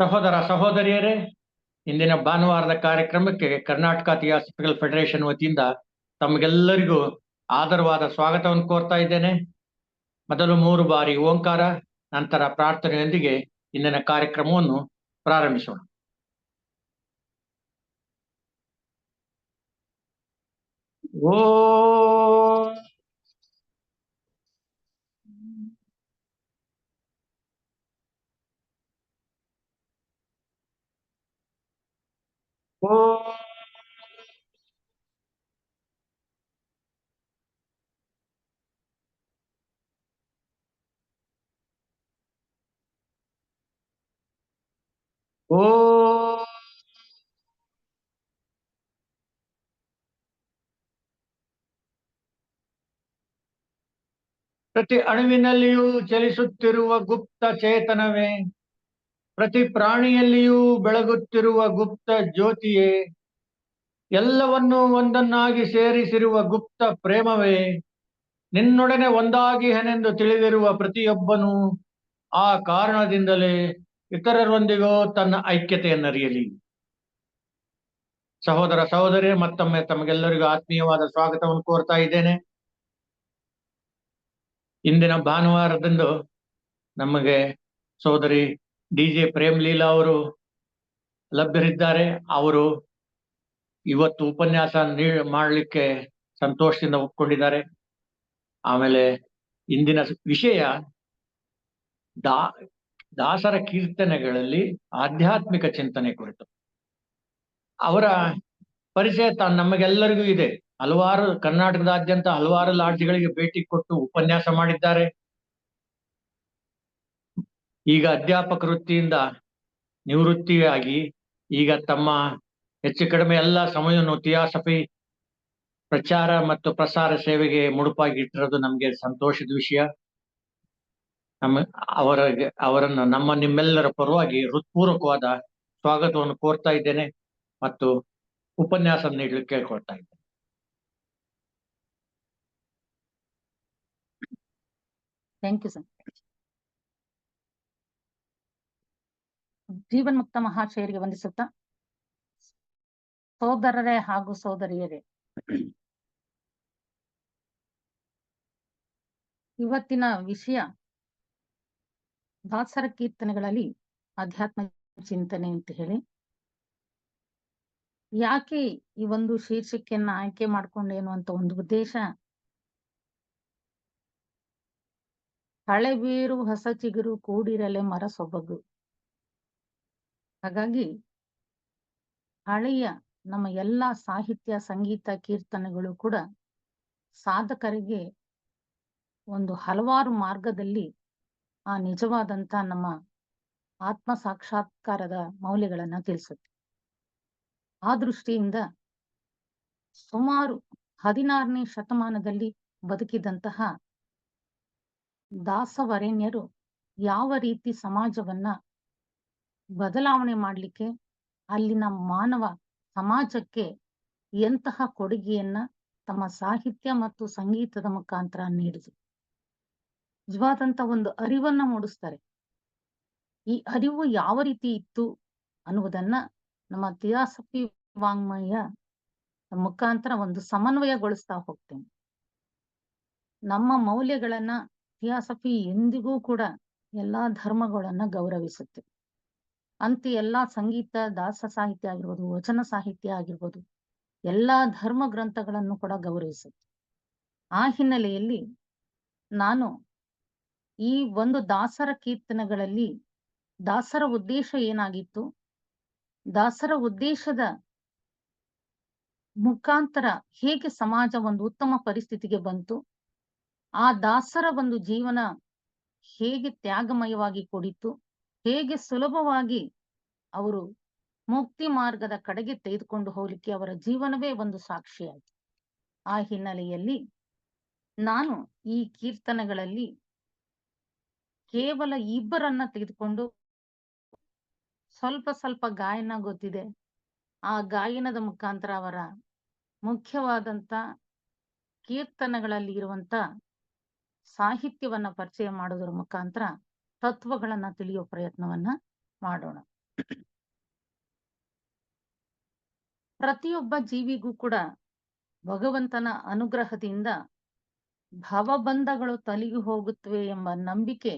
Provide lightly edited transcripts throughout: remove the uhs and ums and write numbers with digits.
ಸಹೋದರ ಸಹೋದರಿಯರೇ, ಇಂದಿನ ಭಾನುವಾರದ ಕಾರ್ಯಕ್ರಮಕ್ಕೆ ಕರ್ನಾಟಕ ಥಿಯಾಸಫಿಕಲ್ ಫೆಡರೇಷನ್ ವತಿಯಿಂದ ತಮಗೆಲ್ಲರಿಗೂ ಆದರವಾದ ಸ್ವಾಗತವನ್ನು ಕೋರ್ತಾ ಇದ್ದೇನೆ. ಮೊದಲು 3 ಬಾರಿ ಓಂಕಾರ, ನಂತರ ಪ್ರಾರ್ಥನೆಯೊಂದಿಗೆ ಇಂದಿನ ಕಾರ್ಯಕ್ರಮವನ್ನು ಪ್ರಾರಂಭಿಸೋಣ. ಓ ಓ ಓ ಪ್ರತಿ ಅಣುವಿನಲ್ಲಿಯೂ ಚಲಿಸುತ್ತಿರುವ ಗುಪ್ತ ಚೇತನವೇ, ಪ್ರತಿ ಪ್ರಾಣಿಯಲ್ಲಿಯೂ ಬೆಳಗುತ್ತಿರುವ ಗುಪ್ತ ಜ್ಯೋತಿಯೇ, ಎಲ್ಲವನ್ನೂ ಒಂದನ್ನಾಗಿ ಸೇರಿಸಿರುವ ಗುಪ್ತ ಪ್ರೇಮವೇ, ನಿನ್ನೊಡನೆ ಒಂದಾಗಿಹನೆಂದು ತಿಳಿದಿರುವ ಪ್ರತಿಯೊಬ್ಬನೂ ಆ ಕಾರಣದಿಂದಲೇ ಇತರರೊಂದಿಗೂ ತನ್ನ ಐಕ್ಯತೆಯನ್ನರಿಯಲಿ. ಸಹೋದರ ಸಹೋದರಿ, ಮತ್ತೊಮ್ಮೆ ತಮಗೆಲ್ಲರಿಗೂ ಆತ್ಮೀಯವಾದ ಸ್ವಾಗತವನ್ನು ಕೋರ್ತಾ ಇದ್ದೇನೆ. ಇಂದಿನ ಭಾನುವಾರದಂದು ನಮಗೆ ಸೋದರಿ DJ ಪ್ರೇಮ್ಲೀಲಾ ಅವರು ಲಭ್ಯರಿದ್ದಾರೆ. ಅವರು ಇವತ್ತು ಉಪನ್ಯಾಸ ಮಾಡಲಿಕ್ಕೆ ಸಂತೋಷದಿಂದ ಒಪ್ಕೊಂಡಿದ್ದಾರೆ. ಆಮೇಲೆ ಇಂದಿನ ವಿಷಯ ದಾಸರ ಕೀರ್ತನೆಗಳಲ್ಲಿ ಆಧ್ಯಾತ್ಮಿಕ ಚಿಂತನೆ ಕುರಿತು. ಅವರ ಪರಿಚಯ ನಮಗೆಲ್ಲರಿಗೂ ಇದೆ. ಹಲವಾರು ಕರ್ನಾಟಕದಾದ್ಯಂತ ಹಲವಾರು ಲಾಡ್ಜ್ಗಳಿಗೆ ಭೇಟಿ ಕೊಟ್ಟು ಉಪನ್ಯಾಸ ಮಾಡಿದ್ದಾರೆ. ಈಗ ಅಧ್ಯಾಪಕ ವೃತ್ತಿಯಿಂದ ನಿವೃತ್ತಿಯಾಗಿ ಈಗ ತಮ್ಮ ಹೆಚ್ಚು ಕಡಿಮೆ ಎಲ್ಲ ಸಮಯವನ್ನು ಥಿಯಾಸಫಿ ಪ್ರಚಾರ ಮತ್ತು ಪ್ರಸಾರ ಸೇವೆಗೆ ಮುಡುಪಾಗಿಟ್ಟಿರೋದು ನಮಗೆ ಸಂತೋಷದ ವಿಷಯ. ಅವರನ್ನು ನಿಮ್ಮೆಲ್ಲರ ಪರವಾಗಿ ಹೃತ್ಪೂರ್ವಕವಾದ ಸ್ವಾಗತವನ್ನು ಕೋರ್ತಾ ಇದ್ದೇನೆ ಮತ್ತು ಉಪನ್ಯಾಸ ನೀಡಲಿಕ್ಕೆ ಕೇಳ್ಕೊಳ್ತಾ ಇದ್ದೇನೆ. Thank you sir. ಜೀವನ್ಮುಕ್ತ ಮಹಾಶಯರಿಗೆ ವಂದಿಸುತ್ತಾ, ಸೋದರರೇ ಹಾಗೂ ಸೋದರಿಯರೇ, ಇವತ್ತಿನ ವಿಷಯ ದಾಸರ ಕೀರ್ತನೆಗಳಲ್ಲಿ ಆಧ್ಯಾತ್ಮ ಚಿಂತನೆ ಅಂತ ಹೇಳಿ. ಯಾಕೆ ಈ ಒಂದು ಶೀರ್ಷಿಕೆಯನ್ನ ಆಯ್ಕೆ ಮಾಡ್ಕೊಂಡೇನು ಅಂತ ಒಂದು ಉದ್ದೇಶ, ಹಳೆ ಬೀರು ಹೊಸ ಚಿಗುರು ಕೂಡಿರಲೆ ಮರ ಸೊಬಗು. ಹಾಗಾಗಿ ಹಳೆಯ ನಮ್ಮ ಎಲ್ಲ ಸಾಹಿತ್ಯ, ಸಂಗೀತ, ಕೀರ್ತನೆಗಳು ಕೂಡ ಸಾಧಕರಿಗೆ ಒಂದು ಹಲವಾರು ಮಾರ್ಗದಲ್ಲಿ ಆ ನಿಜವಾದಂತ ನಮ್ಮ ಆತ್ಮ ಸಾಕ್ಷಾತ್ಕಾರದ ಮೌಲ್ಯಗಳನ್ನ ತಿಳಿಸುತ್ತೆ. ಆ ದೃಷ್ಟಿಯಿಂದ ಸುಮಾರು 16ನೇ ಶತಮಾನದಲ್ಲಿ ಬದುಕಿದಂತಹ ದಾಸವರೇಣ್ಯರು ಯಾವ ರೀತಿ ಸಮಾಜವನ್ನ ಬದಲಾವಣೆ ಮಾಡಲಿಕ್ಕೆ, ಅಲ್ಲಿನ ಮಾನವ ಸಮಾಜಕ್ಕೆ ಎಂತಹ ಕೊಡುಗೆಯನ್ನ ತಮ್ಮ ಸಾಹಿತ್ಯ ಮತ್ತು ಸಂಗೀತದ ಮುಖಾಂತರ ನೀಡಿದರು. ನಿಜವಾದಂತ ಒಂದು ಅರಿವನ್ನ ಮೂಡಿಸ್ತಾರೆ. ಈ ಅರಿವು ಯಾವ ರೀತಿ ಇತ್ತು ಅನ್ನುವುದನ್ನ ನಮ್ಮ ಥಿಯಾಸಫಿ ವಾಂಗ್ಮಯ ಮುಖಾಂತರ ಒಂದು ಸಮನ್ವಯಗೊಳಿಸ್ತಾ ಹೋಗ್ತೇನೆ. ನಮ್ಮ ಮೌಲ್ಯಗಳನ್ನ ಥಿಯಾಸಫಿ ಎಂದಿಗೂ ಕೂಡ ಎಲ್ಲಾ ಧರ್ಮಗಳನ್ನ ಗೌರವಿಸುತ್ತೆ. ಅಂತ ಎಲ್ಲಾ ಸಂಗೀತ, ದಾಸ ಸಾಹಿತ್ಯ ಆಗಿರ್ಬೋದು, ವಚನ ಸಾಹಿತ್ಯ ಆಗಿರ್ಬೋದು, ಎಲ್ಲಾ ಧರ್ಮ ಗ್ರಂಥಗಳನ್ನು ಕೂಡ ಗೌರವಿಸುತ್ತೆ. ಆ ಹಿನ್ನೆಲೆಯಲ್ಲಿ ನಾನು ಈ ಒಂದು ದಾಸರ ಕೀರ್ತನೆಗಳಲ್ಲಿ ದಾಸರ ಉದ್ದೇಶ ಏನಾಗಿತ್ತು, ದಾಸರ ಉದ್ದೇಶದ ಮುಖಾಂತರ ಹೇಗೆ ಸಮಾಜ ಒಂದು ಉತ್ತಮ ಪರಿಸ್ಥಿತಿಗೆ ಬಂತು, ಆ ದಾಸರ ಒಂದು ಜೀವನ ಹೇಗೆ ತ್ಯಾಗಮಯವಾಗಿ ಕೂಡಿತ್ತು, ಹೇಗೆ ಸುಲಭವಾಗಿ ಅವರು ಮುಕ್ತಿ ಮಾರ್ಗದ ಕಡೆಗೆ ತೆಗೆದುಕೊಂಡು ಹೋಗ್ಲಿಕ್ಕೆ ಅವರ ಜೀವನವೇ ಒಂದು ಸಾಕ್ಷಿಯಾಯಿತು. ಆ ಹಿನ್ನೆಲೆಯಲ್ಲಿ ನಾನು ಈ ಕೀರ್ತನೆಗಳಲ್ಲಿ ಕೇವಲ ಇಬ್ಬರನ್ನ ತೆಗೆದುಕೊಂಡು ಸ್ವಲ್ಪ ಗಾಯನ ಗೊತ್ತಿದೆ, ಆ ಗಾಯನದ ಮುಖಾಂತರ ಅವರ ಮುಖ್ಯವಾದಂತ ಕೀರ್ತನೆಗಳಲ್ಲಿ ಇರುವಂತ ಸಾಹಿತ್ಯವನ್ನ ಪರಿಚಯ ಮಾಡೋದ್ರ ಮುಖಾಂತರ ತತ್ವಗಳನ್ನ ತಿಳಿಯೋ ಪ್ರಯತ್ನವನ್ನ ಮಾಡೋಣ. ಪ್ರತಿಯೊಬ್ಬ ಜೀವಿಗೂ ಕೂಡ ಭಗವಂತನ ಅನುಗ್ರಹದಿಂದ ಭವಬಂಧಗಳು ತೊಲಗಿ ಹೋಗುತ್ತವೆ ಎಂಬ ನಂಬಿಕೆ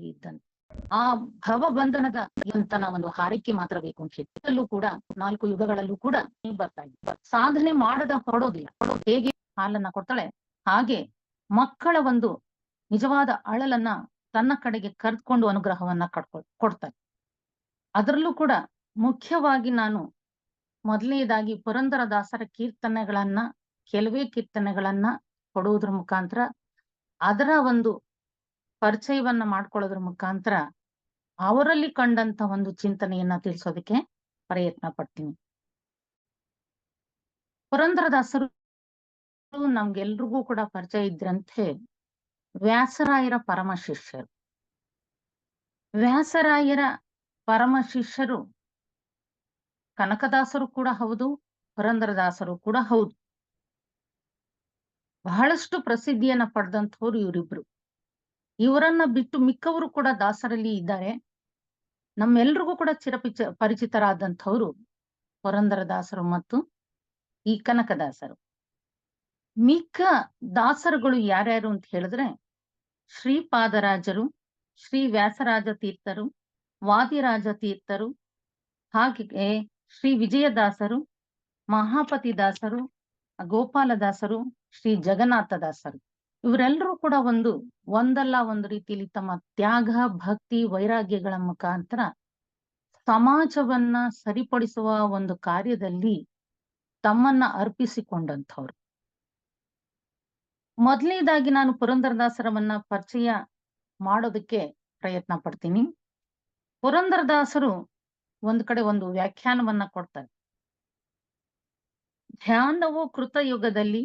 ಇದ್ದಂತೆ ಆ ಭವಬಂಧನದ ಅಂತನ ಒಂದು ಹಾರೈಕೆ ಮಾತ್ರ ಬೇಕು ಅಂತ ಹೇಳಿ ಕೂಡ 4 ಯುಗಗಳಲ್ಲೂ ಕೂಡ ಬರ್ತಾ ಇದೆ. ಸಾಧನೆ ಮಾಡದ ಹೊರಡೋದಿಲ್ಲ. ಹೇಗೆ ಹಾಲನ್ನ ಕೊಡ್ತಾಳೆ ಹಾಗೆ ಮಕ್ಕಳ ಒಂದು ನಿಜವಾದ ಅಳಲನ್ನ ತನ್ನ ಕಡೆಗೆ ಕರೆದುಕೊಂಡು ಅನುಗ್ರಹವನ್ನ ಕೊಡ್ತಾರೆ. ಅದರಲ್ಲೂ ಕೂಡ ಮುಖ್ಯವಾಗಿ ನಾನು ಮೊದಲನೇದಾಗಿ ಪುರಂದರದಾಸರ ಕೀರ್ತನೆಗಳನ್ನ ಕೆಲವೇ ಕೀರ್ತನೆಗಳನ್ನ ಕೊಡುವುದ್ರ ಮುಖಾಂತರ ಅದರ ಒಂದು ಪರಿಚಯವನ್ನ ಮಾಡ್ಕೊಳ್ಳೋದ್ರ ಮುಖಾಂತರ ಅವರಲ್ಲಿ ಕಂಡಂತ ಒಂದು ಚಿಂತನೆಯನ್ನ ತಿಳಿಸೋದಕ್ಕೆ ಪ್ರಯತ್ನ ಪಡ್ತೀನಿ. ಪುರಂದರದಾಸರು ನಮ್ಗೆಲ್ರಿಗೂ ಕೂಡ ಪರಿಚಯ ಇದ್ರಂತೆ ವ್ಯಾಸರಾಯರ ಪರಮ ಶಿಷ್ಯರು. ವ್ಯಾಸರಾಯರ ಪರಮ ಶಿಷ್ಯರು ಕನಕದಾಸರು ಕೂಡ ಹೌದು, ಪುರಂದರದಾಸರು ಕೂಡ ಹೌದು. ಬಹಳಷ್ಟು ಪ್ರಸಿದ್ಧಿಯನ್ನ ಪಡೆದಂಥವ್ರು ಇವರಿಬ್ರು. ಇವರನ್ನ ಬಿಟ್ಟು ಮಿಕ್ಕವರು ಕೂಡ ದಾಸರಲ್ಲಿ ಇದ್ದಾರೆ. ನಮ್ಮೆಲ್ರಿಗೂ ಕೂಡ ಪರಿಚಿತರಾದಂಥವ್ರು ಪುರಂದರದಾಸರು ಮತ್ತು ಈ ಕನಕದಾಸರು. ಮಿಕ್ಕ ದಾಸರುಗಳು ಯಾರ್ಯಾರು ಅಂತ ಹೇಳಿದ್ರೆ ಶ್ರೀಪಾದರಾಜರು, ಶ್ರೀ ವ್ಯಾಸರಾಜ ತೀರ್ಥರು, ವಾದಿರಾಜ ತೀರ್ಥರು, ಹಾಗೆ ಶ್ರೀ ವಿಜಯದಾಸರು, ಮಹಾಪತಿ ದಾಸರು, ಗೋಪಾಲದಾಸರು, ಶ್ರೀ ಜಗನ್ನಾಥದಾಸರು. ಇವರೆಲ್ಲರೂ ಕೂಡ ಒಂದಲ್ಲ ಒಂದು ರೀತಿಯಲ್ಲಿ ತಮ್ಮ ತ್ಯಾಗ, ಭಕ್ತಿ, ವೈರಾಗ್ಯಗಳ ಮುಖಾಂತರ ಸಮಾಜವನ್ನ ಸರಿಪಡಿಸುವ ಒಂದು ಕಾರ್ಯದಲ್ಲಿ ತಮ್ಮನ್ನ ಅರ್ಪಿಸಿಕೊಂಡಂಥವ್ರು. ಮೊದಲನೇದಾಗಿ ನಾನು ಪುರಂದರದಾಸರವನ್ನ ಪರಿಚಯ ಮಾಡೋದಕ್ಕೆ ಪ್ರಯತ್ನ ಪಡ್ತೀನಿ. ಪುರಂದರದಾಸರು ಒಂದ್ ಕಡೆ ಒಂದು ವ್ಯಾಖ್ಯಾನವನ್ನ ಕೊಡ್ತಾರೆ. ಧ್ಯಾನವು ಕೃತಯುಗದಲ್ಲಿ,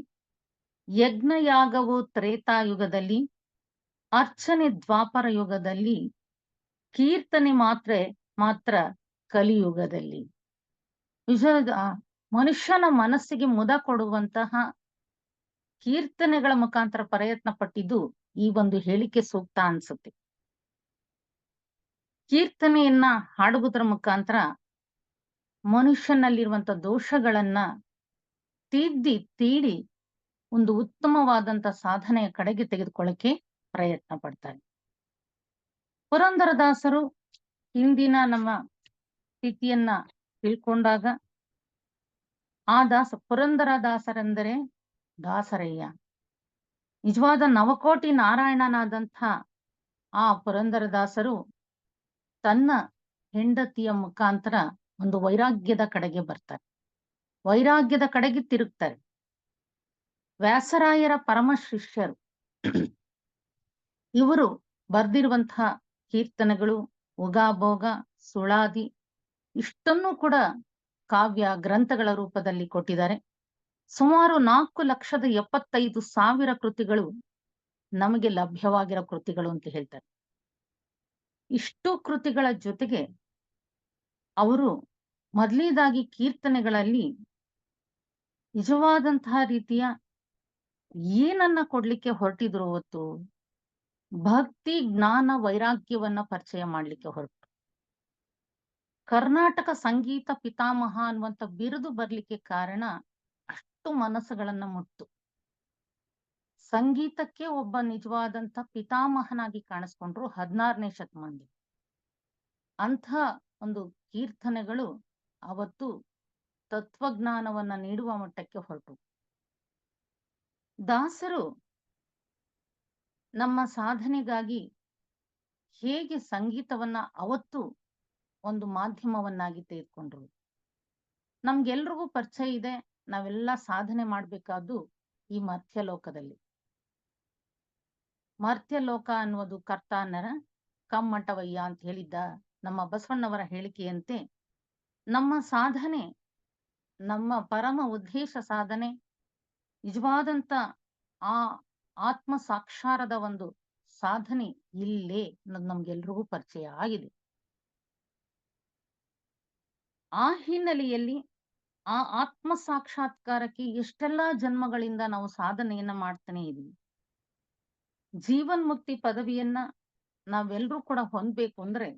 ಯಜ್ಞಯಾಗವು ತ್ರೇತಾಯುಗದಲ್ಲಿ, ಅರ್ಚನೆ ದ್ವಾಪರ ಯುಗದಲ್ಲಿ, ಕೀರ್ತನೆ ಮಾತ್ರ ಕಲಿಯುಗದಲ್ಲಿ. ಮನುಷ್ಯನ ಮನಸ್ಸಿಗೆ ಮುದ ಕೊಡುವಂತಹ ಕೀರ್ತನೆಗಳ ಮುಖಾಂತರ ಪ್ರಯತ್ನ ಪಟ್ಟಿದ್ದು ಈ ಒಂದು ಹೇಳಿಕೆ ಸೂಕ್ತ ಅನ್ಸುತ್ತೆ. ಕೀರ್ತನೆಯನ್ನ ಹಾಡುವುದರ ಮುಖಾಂತರ ಮನುಷ್ಯನಲ್ಲಿರುವಂತ ದೋಷಗಳನ್ನ ತೀಡಿ ಒಂದು ಉತ್ತಮವಾದಂತ ಸಾಧನೆಯ ಕಡೆಗೆ ತೆಗೆದುಕೊಳ್ಳಕ್ಕೆ ಪ್ರಯತ್ನ ಪಡ್ತಾರೆ. ಪುರಂದರದಾಸರು ಹಿಂದಿನ ನಮ್ಮ ಸ್ಥಿತಿಯನ್ನ ತಿಳ್ಕೊಂಡಾಗ ಆ ಪುರಂದರದಾಸರೆಂದರೆ ದಾಸರಯ್ಯ. ನಿಜವಾದ ನವಕೋಟಿ ನಾರಾಯಣನಾದಂಥ ಆ ಪುರಂದರದಾಸರು ತನ್ನ ಹೆಂಡತಿಯ ಮುಖಾಂತರ ಒಂದು ವೈರಾಗ್ಯದ ಕಡೆಗೆ ಬರ್ತಾರೆ, ವೈರಾಗ್ಯದ ಕಡೆಗೆ ತಿರುಗ್ತಾರೆ. ವ್ಯಾಸರಾಯರ ಪರಮ ಶಿಷ್ಯರು. ಇವರು ಬರ್ದಿರುವಂತಹ ಕೀರ್ತನೆಗಳು, ಉಗಾಭೋಗ, ಸುಳಾದಿ ಇಷ್ಟನ್ನು ಕೂಡ ಕಾವ್ಯ ಗ್ರಂಥಗಳ ರೂಪದಲ್ಲಿ ಕೊಟ್ಟಿದ್ದಾರೆ. ಸುಮಾರು 4,75,000 ಕೃತಿಗಳು ನಮಗೆ ಲಭ್ಯವಾಗಿರೋ ಕೃತಿಗಳು ಅಂತ ಹೇಳ್ತಾರೆ. ಇಷ್ಟು ಕೃತಿಗಳ ಜೊತೆಗೆ ಅವರು ಮೊದಲನೇದಾಗಿ ಕೀರ್ತನೆಗಳಲ್ಲಿ ನಿಜವಾದಂತಹ ರೀತಿಯ ಏನನ್ನ ಕೊಡ್ಲಿಕ್ಕೆ ಹೊರಟಿದ್ರು ಅವತ್ತು ಭಕ್ತಿ, ಜ್ಞಾನ, ವೈರಾಗ್ಯವನ್ನ ಪರಿಚಯ ಮಾಡ್ಲಿಕ್ಕೆ ಹೊರಟು. ಕರ್ನಾಟಕ ಸಂಗೀತ ಪಿತಾಮಹ ಅನ್ನುವಂತ ಬಿರುದು ಬರ್ಲಿಕ್ಕೆ ಕಾರಣ ಅಷ್ಟು ಮನಸ್ಸುಗಳನ್ನ ಮುಟ್ಟು. ಸಂಗೀತಕ್ಕೆ ಒಬ್ಬ ನಿಜವಾದಂತ ಪಿತಾಮಹನಾಗಿ ಕಾಣಿಸ್ಕೊಂಡ್ರು 16ನೇ ಶತಮಾನದಲ್ಲಿ. ಅಂಥ ಒಂದು ಕೀರ್ತನೆಗಳು ಅವತ್ತು ತತ್ವಜ್ಞಾನವನ್ನ ನೀಡುವ ಮಟ್ಟಕ್ಕೆ ಹೊರಟು. ದಾಸರು ನಮ್ಮ ಸಾಧನೆಗಾಗಿ ಹೇಗೆ ಸಂಗೀತವನ್ನ ಅವತ್ತು ಒಂದು ಮಾಧ್ಯಮವನ್ನಾಗಿ ತೆಗೆದುಕೊಂಡ್ರು. ನಮ್ಗೆಲ್ರಿಗೂ ಪರಿಚಯ ಇದೆ, ನಾವೆಲ್ಲ ಸಾಧನೆ ಮಾಡ್ಬೇಕಾದ್ದು ಈ ಮರ್ತ್ಯಲೋಕದಲ್ಲಿ. ಮರ್ತ್ಯಲೋಕ ಅನ್ನುವುದು ಕರ್ತಾನರ ಕಮ್ಮಟವಯ್ಯ ಅಂತ ಹೇಳಿದ್ದ ನಮ್ಮ ಬಸವಣ್ಣವರ ಹೇಳಿಕೆಯಂತೆ ನಮ್ಮ ಸಾಧನೆ, ನಮ್ಮ ಪರಮ ಉದ್ದೇಶ ಸಾಧನೆ ನಿಜವಾದಂತ ಆ ಆತ್ಮ ಸಾಕ್ಷಾರದ ಒಂದು ಸಾಧನೆ ಇಲ್ಲೇ ಅನ್ನೋದು ನಮ್ಗೆಲ್ರಿಗೂ ಪರಿಚಯ ಆಗಿದೆ. ಆ ಹಿನ್ನೆಲೆಯಲ್ಲಿ ಆ ಆತ್ಮ ಸಾಕ್ಷಾತ್ಕಾರಕ್ಕೆ ಎಷ್ಟೆಲ್ಲಾ ಜನ್ಮಗಳಿಂದ ನಾವು ಸಾಧನೆಯನ್ನ ಮಾಡ್ತಾನೆ ಇದೀವಿ. ಜೀವನ್ಮುಕ್ತಿ ಪದವಿಯನ್ನ ನಾವೆಲ್ಲರೂ ಕೂಡ ಹೊಂದಬೇಕು ಅಂದ್ರೆ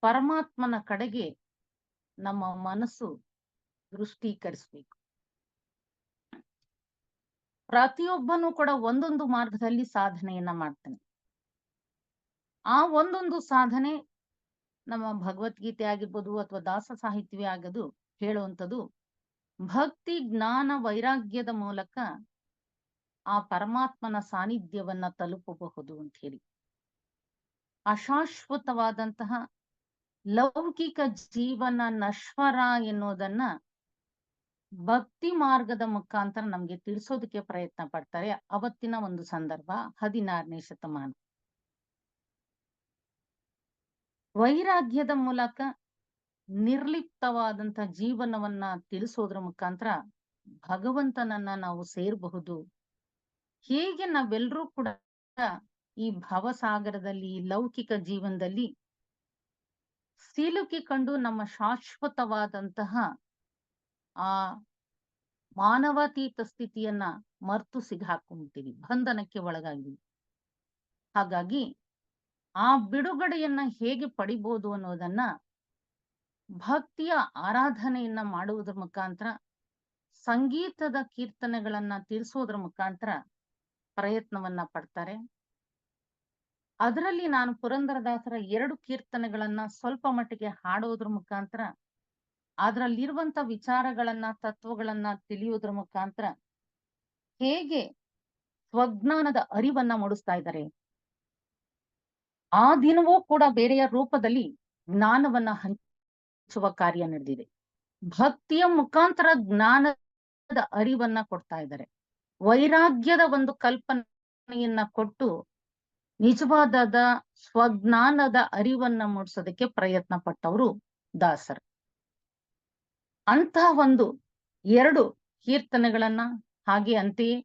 ಪರಮಾತ್ಮನ ಕಡೆಗೆ ನಮ್ಮ ಮನಸ್ಸು ದೃಷ್ಟೀಕರಿಸಬೇಕು. ಪ್ರತಿಯೊಬ್ಬನೂ ಕೂಡ ಒಂದೊಂದು ಮಾರ್ಗದಲ್ಲಿ ಸಾಧನೆಯನ್ನ ಮಾಡ್ತಾನೆ. ಆ ಒಂದೊಂದು ಸಾಧನೆ ನಮ್ಮ ಭಗವದ್ಗೀತೆ ಆಗಿರ್ಬೋದು ಅಥವಾ ದಾಸ ಸಾಹಿತ್ಯವೇ ಆಗದು ಹೇಳುವಂಥದ್ದು ಭಕ್ತಿ ಜ್ಞಾನ ವೈರಾಗ್ಯದ ಮೂಲಕ ಆ ಪರಮಾತ್ಮನ ಸಾನ್ನಿಧ್ಯವನ್ನ ತಲುಪಬಹುದು ಅಂತ ಹೇಳಿ. ಅಶಾಶ್ವತವಾದಂತಹ ಲೌಕಿಕ ಜೀವನ ನಶ್ವರ ಎನ್ನುವುದನ್ನ ಭಕ್ತಿ ಮಾರ್ಗದ ಮುಖಾಂತರ ನಮ್ಗೆ ತಿಳಿಸೋದಕ್ಕೆ ಪ್ರಯತ್ನ ಪಡ್ತಾರೆ ಅವತ್ತಿನ ಒಂದು ಸಂದರ್ಭ 16ನೇ ಶತಮಾನ. ವೈರಾಗ್ಯದ ಮೂಲಕ ನಿರ್ಲಿಪ್ತವಾದಂತ ಜೀವನವನ್ನ ತಿಳಿಸೋದ್ರ ಮುಖಾಂತರ ಭಗವಂತನನ್ನ ನಾವು ಸೇರಬಹುದು. ಹೇಗೆ ನಾವೆಲ್ಲರೂ ಕೂಡ ಈ ಭವಸಾಗರದಲ್ಲಿ ಲೌಕಿಕ ಜೀವನದಲ್ಲಿ ಸಿಲುಕಿಕೊಂಡು ನಮ್ಮ ಶಾಶ್ವತವಾದಂತಹ ಆ ಮಾನವಾತೀತ ಸ್ಥಿತಿಯನ್ನ ಮರ್ತು ಸಿಗಾಕೊಂಡ್ಬಿಡ್ತೀವಿ, ಬಂಧನಕ್ಕೆ ಒಳಗಾಗಿ. ಹಾಗಾಗಿ ಆ ಬಿಡುಗಡೆಯನ್ನ ಹೇಗೆ ಪಡಿಬಹುದು ಅನ್ನೋದನ್ನ ಭಕ್ತಿಯ ಆರಾಧನೆಯನ್ನ ಮಾಡುವುದರ ಮುಖಾಂತರ, ಸಂಗೀತದ ಕೀರ್ತನೆಗಳನ್ನ ತಿಳಿಸೋದ್ರ ಮುಖಾಂತರ ಪ್ರಯತ್ನವನ್ನ ಪಡ್ತಾರೆ. ಅದರಲ್ಲಿ ನಾನು ಪುರಂದರದಾಸರ 2 ಕೀರ್ತನೆಗಳನ್ನ ಸ್ವಲ್ಪ ಮಟ್ಟಿಗೆ ಹಾಡೋದ್ರ ಮುಖಾಂತರ ಅದರಲ್ಲಿರುವಂತ ವಿಚಾರಗಳನ್ನ ತತ್ವಗಳನ್ನ ತಿಳಿಯೋದ್ರ ಮುಖಾಂತರ ಹೇಗೆ ಸ್ವಜ್ಞಾನದ ಅರಿವನ್ನ ಮೂಡಿಸ್ತಾ ಇದ್ದಾರೆ. ಆ ದಿನವೂ ಕೂಡ ಬೇರೆಯ ರೂಪದಲ್ಲಿ ಜ್ಞಾನವನ್ನ ಹಂಚುವ ಕಾರ್ಯ ನಡೆದಿದೆ. ಭಕ್ತಿಯ ಮುಖಾಂತರ ಜ್ಞಾನದ ಅರಿವನ್ನ ಕೊಡ್ತಾ ಇದ್ದಾರೆ. ವೈರಾಗ್ಯದ ಒಂದು ಕಲ್ಪನೆಯನ್ನ ಕೊಟ್ಟು ನಿಜವಾದ ಸ್ವಜ್ಞಾನದ ಅರಿವನ್ನ ಮೂಡಿಸೋದಕ್ಕೆ ಪ್ರಯತ್ನ ಪಟ್ಟವರು ದಾಸರು. ಅಂತಹ ಒಂದು 2 ಕೀರ್ತನೆಗಳನ್ನ, ಹಾಗೆ ಅಂತೆಯೇ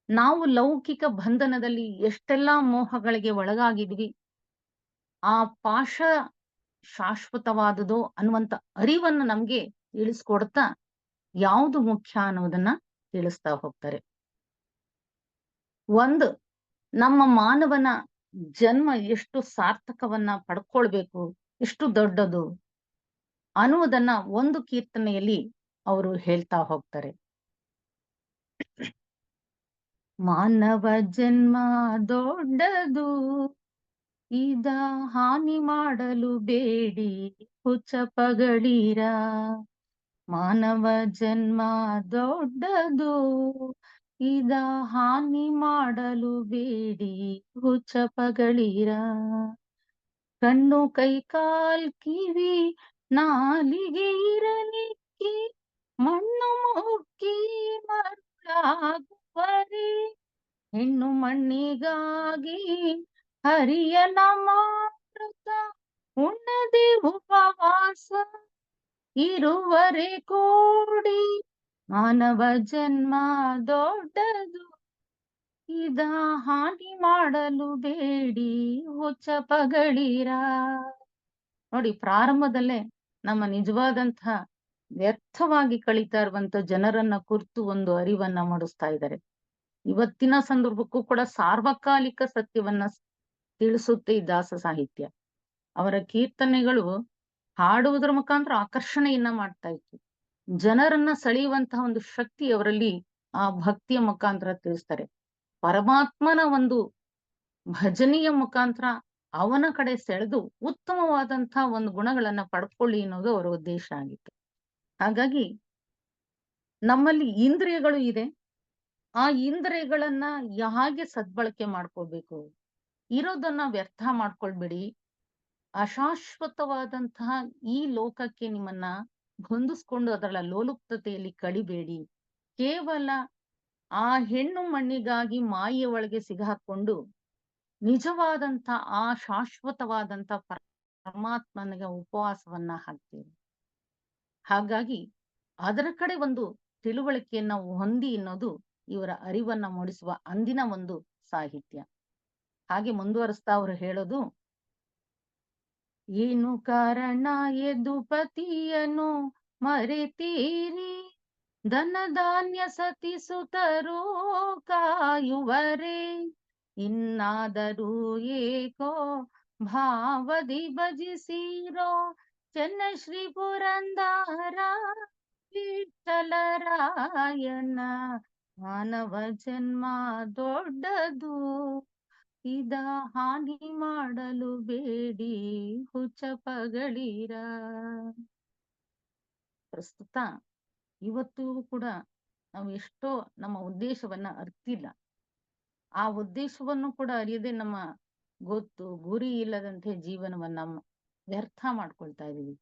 ನಾವು ಲೌಕಿಕ ಬಂಧನದಲ್ಲಿ ಎಷ್ಟೆಲ್ಲಾ ಮೋಹಗಳಿಗೆ ಒಳಗಾಗಿದ್ವಿ, ಆ ಪಾಶ ಶಾಶ್ವತವಾದುದು ಅನ್ನುವಂತ ಅರಿವನ್ನ ನಮ್ಗೆ ತಿಳಿಸ್ಕೊಡ್ತಾ ಯಾವುದು ಮುಖ್ಯ ಅನ್ನೋದನ್ನ ತಿಳಿಸ್ತಾ ಹೋಗ್ತಾರೆ. ಒಂದು, ನಮ್ಮ ಮಾನವನ ಜನ್ಮ ಎಷ್ಟು ಸಾರ್ಥಕವನ್ನ ಪಡ್ಕೊಳ್ಬೇಕು, ಎಷ್ಟು ದೊಡ್ಡದು ಅನ್ನುವುದನ್ನ ಒಂದು ಕೀರ್ತನೆಯಲ್ಲಿ ಅವರು ಹೇಳ್ತಾ ಹೋಗ್ತಾರೆ. ಮಾನವ ಜನ್ಮ ದೊಡ್ಡದು, ಇದ ಹಾನಿ ಮಾಡಲು ಬೇಡಿ ಹುಚ್ಚಪಗಳೀರ. ಮಾನವ ಜನ್ಮ ದೊಡ್ಡದು, ಇದ ಹಾನಿ ಮಾಡಲು ಬೇಡಿ ಹುಚ್ಚಪಗಳೀರ. ಕಣ್ಣು ಕೈ ಕಾಲ್ ಕಿವಿ ನಾಲಿಗೆ ಇರಲಿಕ್ಕೆ ಮಣ್ಣು ಮುಕ್ಕಿ ಮರುಳಾಗುವರೆ. ಹೆಣ್ಣು ಮಣ್ಣಿಗಾಗಿ ಹರಿಯನ ಮಾರುತ ಉಣ್ಣದೆ ಉಪವಾಸ ಇರುವರೆ ಕೋಡಿ. ಮಾನವ ಜನ್ಮ ದೊಡ್ಡದು, ಇದ ಹಾನಿ ಮಾಡಲು ಬೇಡಿ ಹುಚ್ಚಪಗಳೀರ. ನೋಡಿ, ಪ್ರಾರಂಭದಲ್ಲೇ ನಮ್ಮ ನಿಜವಾದಂತಹ ವ್ಯರ್ಥವಾಗಿ ಕಳೀತಾ ಇರುವಂತ ಜನರನ್ನ ಕುರಿತು ಒಂದು ಅರಿವನ್ನ ಮೂಡಿಸ್ತಾ ಇದ್ದಾರೆ. ಇವತ್ತಿನ ಸಂದರ್ಭಕ್ಕೂ ಕೂಡ ಸಾರ್ವಕಾಲಿಕ ಸತ್ಯವನ್ನ ತಿಳಿಸುತ್ತೆ ಈ ದಾಸ ಸಾಹಿತ್ಯ. ಅವರ ಕೀರ್ತನೆಗಳು ಹಾಡುವುದರ ಮುಖಾಂತರ ಆಕರ್ಷಣೆಯನ್ನ ಮಾಡ್ತಾ ಇತ್ತು. ಜನರನ್ನ ಸೆಳೆಯುವಂತಹ ಒಂದು ಶಕ್ತಿ ಅವರಲ್ಲಿ ಆ ಭಕ್ತಿಯ ಮುಖಾಂತರ ತಿಳಿಸ್ತಾರೆ. ಪರಮಾತ್ಮನ ಒಂದು ಭಜನೆಯ ಮುಖಾಂತರ ಅವನ ಕಡೆ ಸೆಳೆದು ಉತ್ತಮವಾದಂತಹ ಒಂದು ಗುಣಗಳನ್ನ ಪಡ್ಕೊಳ್ಳಿ ಅನ್ನೋದು ಅವರ ಉದ್ದೇಶ ಆಗಿತ್ತು. ಹಾಗಾಗಿ ನಮ್ಮಲ್ಲಿ ಇಂದ್ರಿಯಗಳು ಇದೆ. ಆ ಇಂದ್ರಿಯಗಳನ್ನ ಹೇಗೆ ಸದ್ಬಳಕೆ ಮಾಡ್ಕೋಬೇಕು, ಇರೋದನ್ನ ವ್ಯರ್ಥ ಮಾಡ್ಕೊಳ್ಬೇಡಿ. ಅಶಾಶ್ವತವಾದಂತಹ ಈ ಲೋಕಕ್ಕೆ ನಿಮ್ಮನ್ನ ಹೊಂದಿಸ್ಕೊಂಡು ಅದರ ಲೋಲುಪ್ತತೆಯಲ್ಲಿ ಕಳಿಬೇಡಿ. ಕೇವಲ ಆ ಹೆಣ್ಣು ಮಣ್ಣಿಗಾಗಿ ಮಾಯೆಯ ಒಳಗೆ ಸಿಗಾಕೊಂಡು ನಿಜವಾದಂತ ಆ ಶಾಶ್ವತವಾದಂತ ಪರಮಾತ್ಮನಿಗೆ ಉಪವಾಸವನ್ನ ಹಾಕ್ತೀವಿ. ಹಾಗಾಗಿ ಅದರ ಕಡೆ ಒಂದು ತಿಳುವಳಿಕೆಯನ್ನ ಹೊಂದಿ ಎನ್ನೋದು ಇವರ ಅರಿವನ್ನ ಮೂಡಿಸುವ ಅಂದಿನ ಒಂದು ಸಾಹಿತ್ಯ. ಹಾಗೆ ಮುಂದುವರಿಸ್ತಾ ಅವರು ಹೇಳೋದು, ಏನು ಕಾರಣ ಯದುಪತಿಯನ್ನು ಮರೆತೀರಿ, ಧನ ಧಾನ್ಯ ಸತಿ ಸುತರು ಕಾಯುವರೆ, ಇನ್ನಾದರೂ ಏಕೋ ಭಾವದಿ ಭಜಿಸಿರೋ, ಚೆನ್ನ ಶ್ರೀ ಪುರಂದರ ವಿಠಲರಾಯನ, ಮಾನವ ಜನ್ಮ ದೊಡ್ಡದು, ಇದ ಹಾನಿ ಮಾಡಲು ಬೇಡಿ ಹುಚ್ಚಪಗಳಿರ. ಪ್ರಸ್ತುತ ಇವತ್ತು ಕೂಡ ನಾವು ಎಷ್ಟೋ ನಮ್ಮ ಉದ್ದೇಶವನ್ನ ಅರ್ತಿಲ್ಲ. ಆ ಉದ್ದೇಶವನ್ನು ಕೂಡ ಅರಿಯದೆ ನಮ್ಮ ಗೊತ್ತು ಗುರಿ ಇಲ್ಲದಂತೆ ಜೀವನವನ್ನ ವ್ಯರ್ಥ ಮಾಡ್ಕೊಳ್ತಾ ಇದೀವಿ.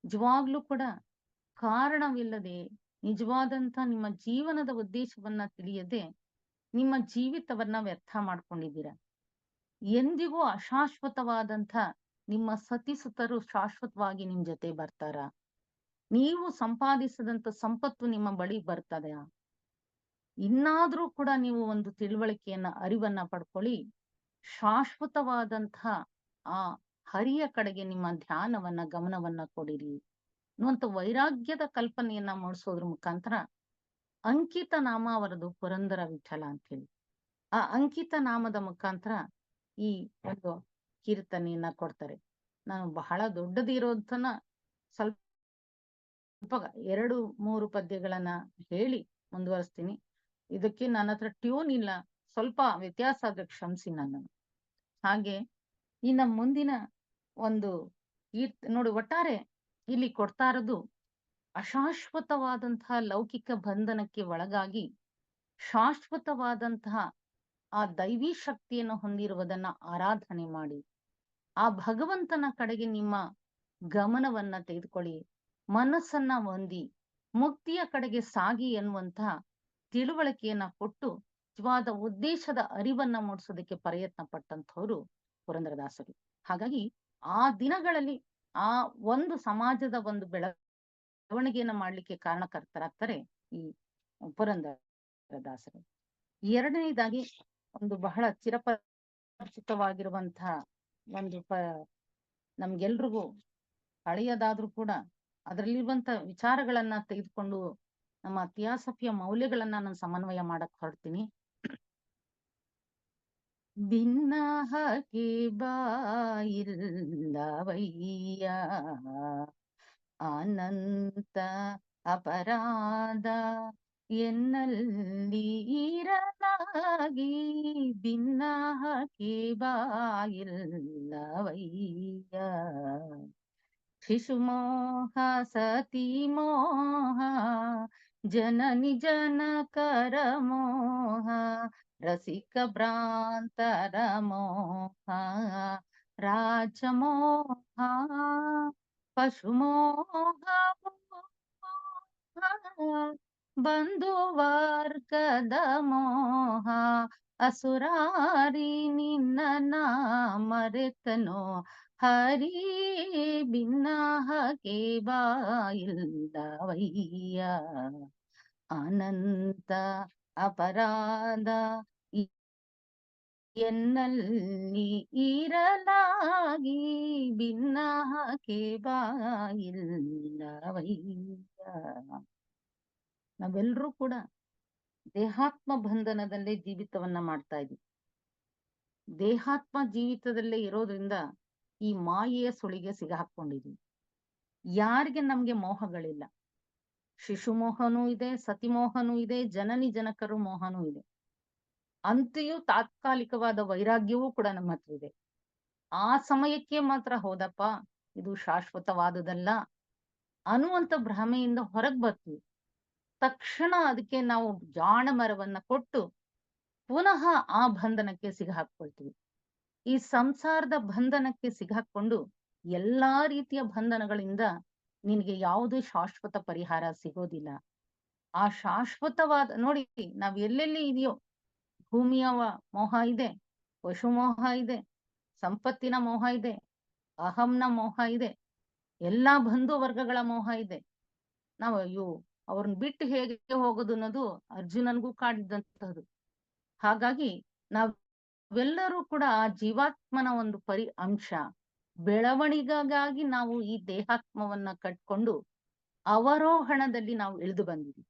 ನಿಜವಾಗ್ಲೂ ಕೂಡ ಕಾರಣವಿಲ್ಲದೆ ನಿಜವಾದಂತ ನಿಮ್ಮ ಜೀವನದ ಉದ್ದೇಶವನ್ನ ತಿಳಿಯದೆ ನಿಮ್ಮ ಜೀವಿತವನ್ನ ವ್ಯರ್ಥ ಮಾಡ್ಕೊಂಡಿದ್ದೀರಾ. ಎಂದಿಗೂ ಅಶಾಶ್ವತವಾದಂಥ ನಿಮ್ಮ ಸತಿಸುತರು ಶಾಶ್ವತವಾಗಿ ನಿಮ್ ಜೊತೆ ಬರ್ತಾರ? ನೀವು ಸಂಪಾದಿಸಿದಂತ ಸಂಪತ್ತು ನಿಮ್ಮ ಬಳಿ ಬರ್ತದ? ಇನ್ನಾದ್ರೂ ಕೂಡ ನೀವು ಒಂದು ತಿಳುವಳಿಕೆಯನ್ನ ಅರಿವನ್ನ ಪಡ್ಕೊಳ್ಳಿ. ಶಾಶ್ವತವಾದಂಥ ಆ ಹರಿಯ ಕಡೆಗೆ ನಿಮ್ಮ ಧ್ಯಾನವನ್ನ ಗಮನವನ್ನ ಕೊಡಿರಿ ಅನ್ನುವಂಥ ವೈರಾಗ್ಯದ ಕಲ್ಪನೆಯನ್ನ ಮೂಡಿಸೋದ್ರ ಮುಖಾಂತರ ಅಂಕಿತ ನಾಮ ಅವರದು ಪುರಂದರ ವಿಠಲ ಅಂತ ಹೇಳಿ. ಆ ಅಂಕಿತ ನಾಮದ ಮುಖಾಂತರ ಈ ಒಂದು ಕೀರ್ತನೆಯನ್ನ ಕೊಡ್ತಾರೆ. ನಾನು ಬಹಳ ದೊಡ್ಡದಿರೋದನ್ನ ಸ್ವಲ್ಪ 2-3 ಪದ್ಯಗಳನ್ನ ಹೇಳಿ ಮುಂದುವರಿಸ್ತೀನಿ. ಇದಕ್ಕೆ ನನ್ನ ಹತ್ರ ಟ್ಯೂನ್ ಇಲ್ಲ, ಸ್ವಲ್ಪ ವ್ಯತ್ಯಾಸ ಆದ್ರೆ ಕ್ಷಮಿಸಿ ನನ್ನನ್ನು. ಹಾಗೆ ಇನ್ನ ಮುಂದಿನ ಒಂದು ನೋಡಿ, ಒಟ್ಟಾರೆ ಇಲ್ಲಿ ಕೊಡ್ತಾ ಇರೋದು ಅಶಾಶ್ವತವಾದಂತಹ ಲೌಕಿಕ ಬಂಧನಕ್ಕೆ ಒಳಗಾಗಿ ಶಾಶ್ವತವಾದಂತಹ ಆ ದೈವಿ ಶಕ್ತಿಯನ್ನು ಹೊಂದಿರುವುದನ್ನ ಆರಾಧನೆ ಮಾಡಿ ಆ ಭಗವಂತನ ಕಡೆಗೆ ನಿಮ್ಮ ಗಮನವನ್ನ ತೆಗೆದುಕೊಳ್ಳಿ, ಮನಸ್ಸನ್ನ ಹೊಂದಿ ಮುಕ್ತಿಯ ಕಡೆಗೆ ಸಾಗಿ ಎನ್ನುವಂತಹ ತಿಳುವಳಿಕೆಯನ್ನ ಕೊಟ್ಟು ನಿಜವಾದ ಉದ್ದೇಶದ ಅರಿವನ್ನ ಮೂಡಿಸೋದಕ್ಕೆ ಪ್ರಯತ್ನ ಪಟ್ಟಂತವ್ರು ಪುರಂದರದಾಸರು. ಹಾಗಾಗಿ ಆ ದಿನಗಳಲ್ಲಿ ಆ ಒಂದು ಸಮಾಜದ ಒಂದು ಬೆಳವಣಿಗೆಯನ್ನ ಮಾಡ್ಲಿಕ್ಕೆ ಕಾರಣಕರ್ತರಾಗ್ತಾರೆ ಈ ಪುರಂದರದಾಸರು. ಎರಡನೇದಾಗಿ ಒಂದು ಬಹಳ ಚಿರಪರಿಚಿತವಾಗಿರುವಂತಹ ಒಂದು ನಮ್ಗೆಲ್ರಿಗೂ ಹಳೆಯದಾದ್ರೂ ಕೂಡ ಅದರಲ್ಲಿರುವಂತ ವಿಚಾರಗಳನ್ನ ತೆಗೆದುಕೊಂಡು ನಮ್ಮ ಥಿಯಾಸಫಿಯ ಮೌಲ್ಯಗಳನ್ನ ನಾನು ಸಮನ್ವಯ ಮಾಡಕ್ ಹೊರಡ್ತೀನಿ. ಭಿನ್ನಹಕ್ಕೆ ಬಾಯಿಲ್ಲವಯ್ಯ, ಅನಂತ ಅಪರಾಧ ಎನ್ನಲ್ಲಿ ಇರಲಾಗಿ, ಭಿನ್ನಹಕ್ಕೆ ಬಾಯಿಲ್ಲವಯ್ಯ, ಶಿಶುಮೋಹ ಸತಿ ಮೋಹ ಜನನಿ ಜನಕರ ಮೋಹ, ರಸಿಕ ಭ್ರಾಂತರ ಮೋಹ ರಾಜಮೋಹ, ಪಶುಮೋಹ ಬಂಧು ವರ್ಗದ ಮೋಹ, ಅಸುರಾರಿ ನಿನ್ನ ಮರೆತನೋ ಹರಿ, ಭಿನ್ನಹಕ್ಕೆ ಬಾಯಿಲ್ಲವಯ್ಯ, ಅನಂತ ಅಪರಾಧ ಎನ್ನಲ್ಲಿ ಇರಲಾಗಿ, ಭಿನ್ನಹಕ್ಕೆ ಬಾಯಿಲ್ಲವಯ್ಯ. ನಾವೆಲ್ಲರೂ ಕೂಡ ದೇಹಾತ್ಮ ಬಂಧನದಲ್ಲೇ ಜೀವಿತವನ್ನ ಮಾಡ್ತಾ ಇದ್ದೀವಿ. ದೇಹಾತ್ಮ ಜೀವಿತದಲ್ಲೇ ಇರೋದ್ರಿಂದ ಈ ಮಾಯೆಯ ಸುಳಿಗೆ ಸಿಗಾಕೊಂಡಿದ್ವಿ. ಯಾರಿಗೆ ನಮ್ಗೆ ಮೋಹಗಳಿಲ್ಲ. ಶಿಶುಮೋಹನೂ ಇದೆ, ಸತಿಮೋಹನೂ ಇದೆ, ಜನನಿ ಜನಕರು ಮೋಹನೂ ಇದೆ. ಅಂತೆಯೂ ತಾತ್ಕಾಲಿಕವಾದ ವೈರಾಗ್ಯವೂ ಕೂಡ ನಮ್ಮ ಹತ್ರ ಇದೆ. ಆ ಸಮಯಕ್ಕೆ ಮಾತ್ರ ಹೌದಪ್ಪ ಇದು ಶಾಶ್ವತವಾದುದಲ್ಲ ಅನ್ನುವಂಥ ಭ್ರಮೆಯಿಂದ ಹೊರಗ್ ಬರ್ತೀವಿ. ತಕ್ಷಣ ಅದಕ್ಕೆ ನಾವು ಜಾಣ ಮರವನ್ನ ಕೊಟ್ಟು ಪುನಃ ಆ ಬಂಧನಕ್ಕೆ ಸಿಗಾಕೊಳ್ತೀವಿ. ಈ ಸಂಸಾರದ ಬಂಧನಕ್ಕೆ ಸಿಗಾಕೊಂಡು ಎಲ್ಲಾ ರೀತಿಯ ಬಂಧನಗಳಿಂದ ನಿನಗೆ ಯಾವುದೇ ಶಾಶ್ವತ ಪರಿಹಾರ ಸಿಗೋದಿಲ್ಲ. ಆ ಶಾಶ್ವತವಾದ ನೋಡಿ, ನಾವ್ ಎಲ್ಲೆಲ್ಲಿ ಇದೆಯೋ ಭೂಮಿಯ ಮೋಹ ಇದೆ, ಪಶು ಮೋಹ ಇದೆ, ಸಂಪತ್ತಿನ ಮೋಹ ಇದೆ, ಅಹಂನ ಮೋಹ ಇದೆ, ಎಲ್ಲಾ ಬಂಧು ವರ್ಗಗಳ ಮೋಹ ಇದೆ. ನಾವು ಅಯ್ಯೋ ಅವ್ರನ್ನ ಬಿಟ್ಟು ಹೇಗೆ ಹೋಗೋದು ಅನ್ನೋದು ಅರ್ಜುನನ್ಗೂ ಕಾಡಿದ್ದಂತಹದ್ದು. ಹಾಗಾಗಿ ನಾವೆಲ್ಲರೂ ಕೂಡ ಆ ಜೀವಾತ್ಮನ ಒಂದು ಅಂಶ. ಬೆಳವಣಿಗೆಗಾಗಿ ನಾವು ಈ ದೇಹಾತ್ಮವನ್ನ ಕಟ್ಕೊಂಡು ಅವರೋಹಣದಲ್ಲಿ ನಾವು ಇಳಿದು ಬಂದಿದ್ದೀವಿ.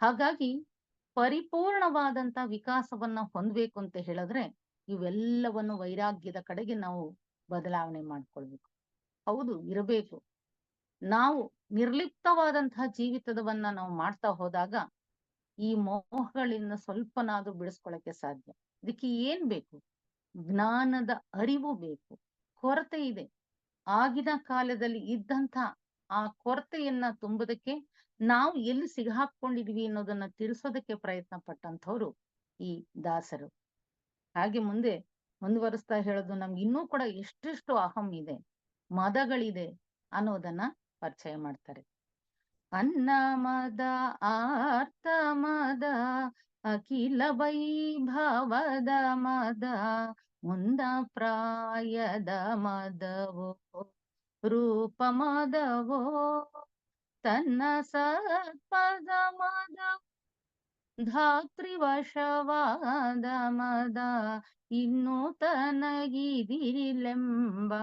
ಹಾಗಾಗಿ ಪರಿಪೂರ್ಣವಾದಂತ ವಿಕಾಸವನ್ನ ಹೊಂದ್ಬೇಕು ಅಂತ ಹೇಳಿದ್ರೆ ಇವೆಲ್ಲವನ್ನು ವೈರಾಗ್ಯದ ಕಡೆಗೆ ನಾವು ಬದಲಾವಣೆ ಮಾಡ್ಕೊಳ್ಬೇಕು. ಹೌದು, ಇರಬೇಕು. ನಾವು ನಿರ್ಲಿಪ್ತವಾದಂತಹ ಜೀವಿತವನ್ನ ನಾವು ಮಾಡ್ತಾ ಹೋದಾಗ ಈ ಮೋಹಗಳಿಂದ ಸ್ವಲ್ಪನಾದ್ರೂ ಬಿಡಿಸ್ಕೊಳಕ್ಕೆ ಸಾಧ್ಯ. ಇದಕ್ಕೆ ಏನ್ ಬೇಕು? ಜ್ಞಾನದ ಅರಿವು ಬೇಕು. ಕೊರತೆ ಇದೆ. ಆಗಿನ ಕಾಲದಲ್ಲಿ ಇದ್ದಂತ ಆ ಕೊರತೆಯನ್ನ ತುಂಬುದಕ್ಕೆ ನಾವು ಎಲ್ಲಿ ಸಿಗಾಕೊಂಡಿದ್ವಿ ಅನ್ನೋದನ್ನ ತಿಳಿಸೋದಕ್ಕೆ ಪ್ರಯತ್ನ ಪಟ್ಟಂತವ್ರು ಈ ದಾಸರು. ಹಾಗೆ ಮುಂದುವರಿಸ್ತಾ ಹೇಳೋದು, ನಮ್ಗೆ ಇನ್ನೂ ಕೂಡ ಎಷ್ಟೆಷ್ಟು ಅಹಂ ಇದೆ, ಮದಗಳಿದೆ ಅನ್ನೋದನ್ನ ಪರಿಚಯ ಮಾಡ್ತಾರೆ. ಅನ್ನ ಮದ, ಆರ್ತ ಮದ, ಅಖಿಲ ವೈಭವದ ಮದ, ಮುಂದ ಪ್ರಾಯದ ಮದವೋ, ರೂಪ ಮದವೋ, ತನ್ನ ಸತ್ಪದ ಮದ, ಧಾತ್ರಿವಶವಾದ ಮದ, ಇನ್ನು ತನಗಿದಿರಿಲೆಂಬ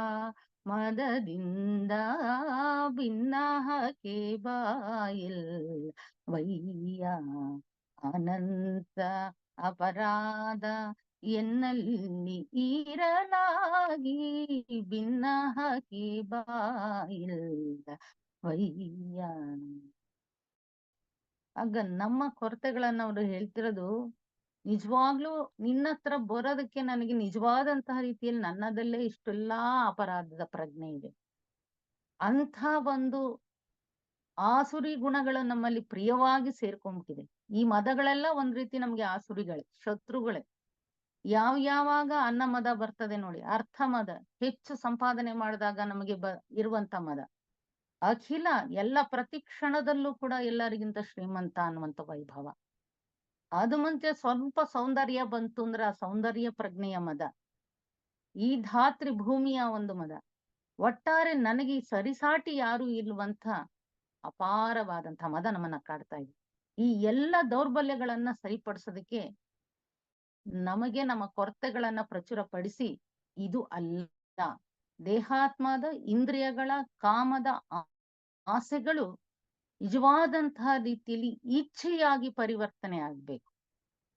ಮದದಿಂದ ಭಿನ್ನಹಕ್ಕೆ ಬಾಯಿಲ್ ವಯ್ಯ. ಅನಂತ ಅಪರಾಧ ಎನ್ನಲ್ಲಿ ಇರಲಾಗಿ ಭಿನ್ನಹಕ್ಕೆ ಬಾಯಿಲ್ ವಯ್ಯ. ಆಗ ನಮ್ಮ ಕೊರತೆಗಳನ್ನ ಅವರು ಹೇಳ್ತಿರೋದು, ನಿಜವಾಗ್ಲೂ ನಿನ್ನ ಹತ್ರ ಬರೋದಕ್ಕೆ ನನಗೆ ನಿಜವಾದಂತಹ ರೀತಿಯಲ್ಲಿ ನನ್ನದಲ್ಲೇ ಇಷ್ಟೆಲ್ಲಾ ಅಪರಾಧದ ಪ್ರಜ್ಞೆ ಇದೆ. ಅಂಥ ಒಂದು ಆಸುರಿ ಗುಣಗಳು ನಮ್ಮಲ್ಲಿ ಪ್ರಿಯವಾಗಿ ಸೇರ್ಕೊಂಡ್ಬಿಟ್ಟಿದೆ. ಈ ಮದಗಳೆಲ್ಲ ಒಂದ್ ರೀತಿ ನಮ್ಗೆ ಆಸುರಿಗಳೇ, ಶತ್ರುಗಳೇ. ಯಾವಾಗ ಅನ್ನ ಮದ ಬರ್ತದೆ ನೋಡಿ, ಅರ್ಥ ಮದ, ಹೆಚ್ಚು ಸಂಪಾದನೆ ಮಾಡಿದಾಗ ನಮಗೆ ಇರುವಂತ ಮದ. ಅಖಿಲ, ಎಲ್ಲ ಪ್ರತಿ ಕ್ಷಣದಲ್ಲೂ ಕೂಡ ಎಲ್ಲರಿಗಿಂತ ಶ್ರೀಮಂತ ಅನ್ನುವಂತ ವೈಭವ. ಅದು ಮುಂಚೆ ಸ್ವಲ್ಪ ಸೌಂದರ್ಯ ಬಂತು ಅಂದ್ರೆ ಆ ಸೌಂದರ್ಯ ಪ್ರಜ್ಞೆಯ ಮದ. ಈ ಧಾತ್ರಿ ಭೂಮಿಯ ಒಂದು ಮದ. ಒಟ್ಟಾರೆ ನನಗೆ ಸರಿಸಾಟಿ ಯಾರು ಇಲ್ವಂತ ಅಪಾರವಾದಂತ ಮದ ನಮ್ಮನ್ನ ಕಾಡ್ತಾ ಇದೆ. ಈ ಎಲ್ಲ ದೌರ್ಬಲ್ಯಗಳನ್ನ ಸರಿಪಡಿಸೋದಕ್ಕೆ ನಮಗೆ ನಮ್ಮ ಕೊರತೆಗಳನ್ನ ಪ್ರಚುರಪಡಿಸಿ, ಇದು ಅಲ್ಲ, ದೇಹಾತ್ಮದ ಇಂದ್ರಿಯಗಳ ಕಾಮದ ಆಸೆಗಳು ನಿಜವಾದಂತಹ ರೀತಿಯಲ್ಲಿ ಇಚ್ಛೆಯಾಗಿ ಪರಿವರ್ತನೆ ಆಗ್ಬೇಕು.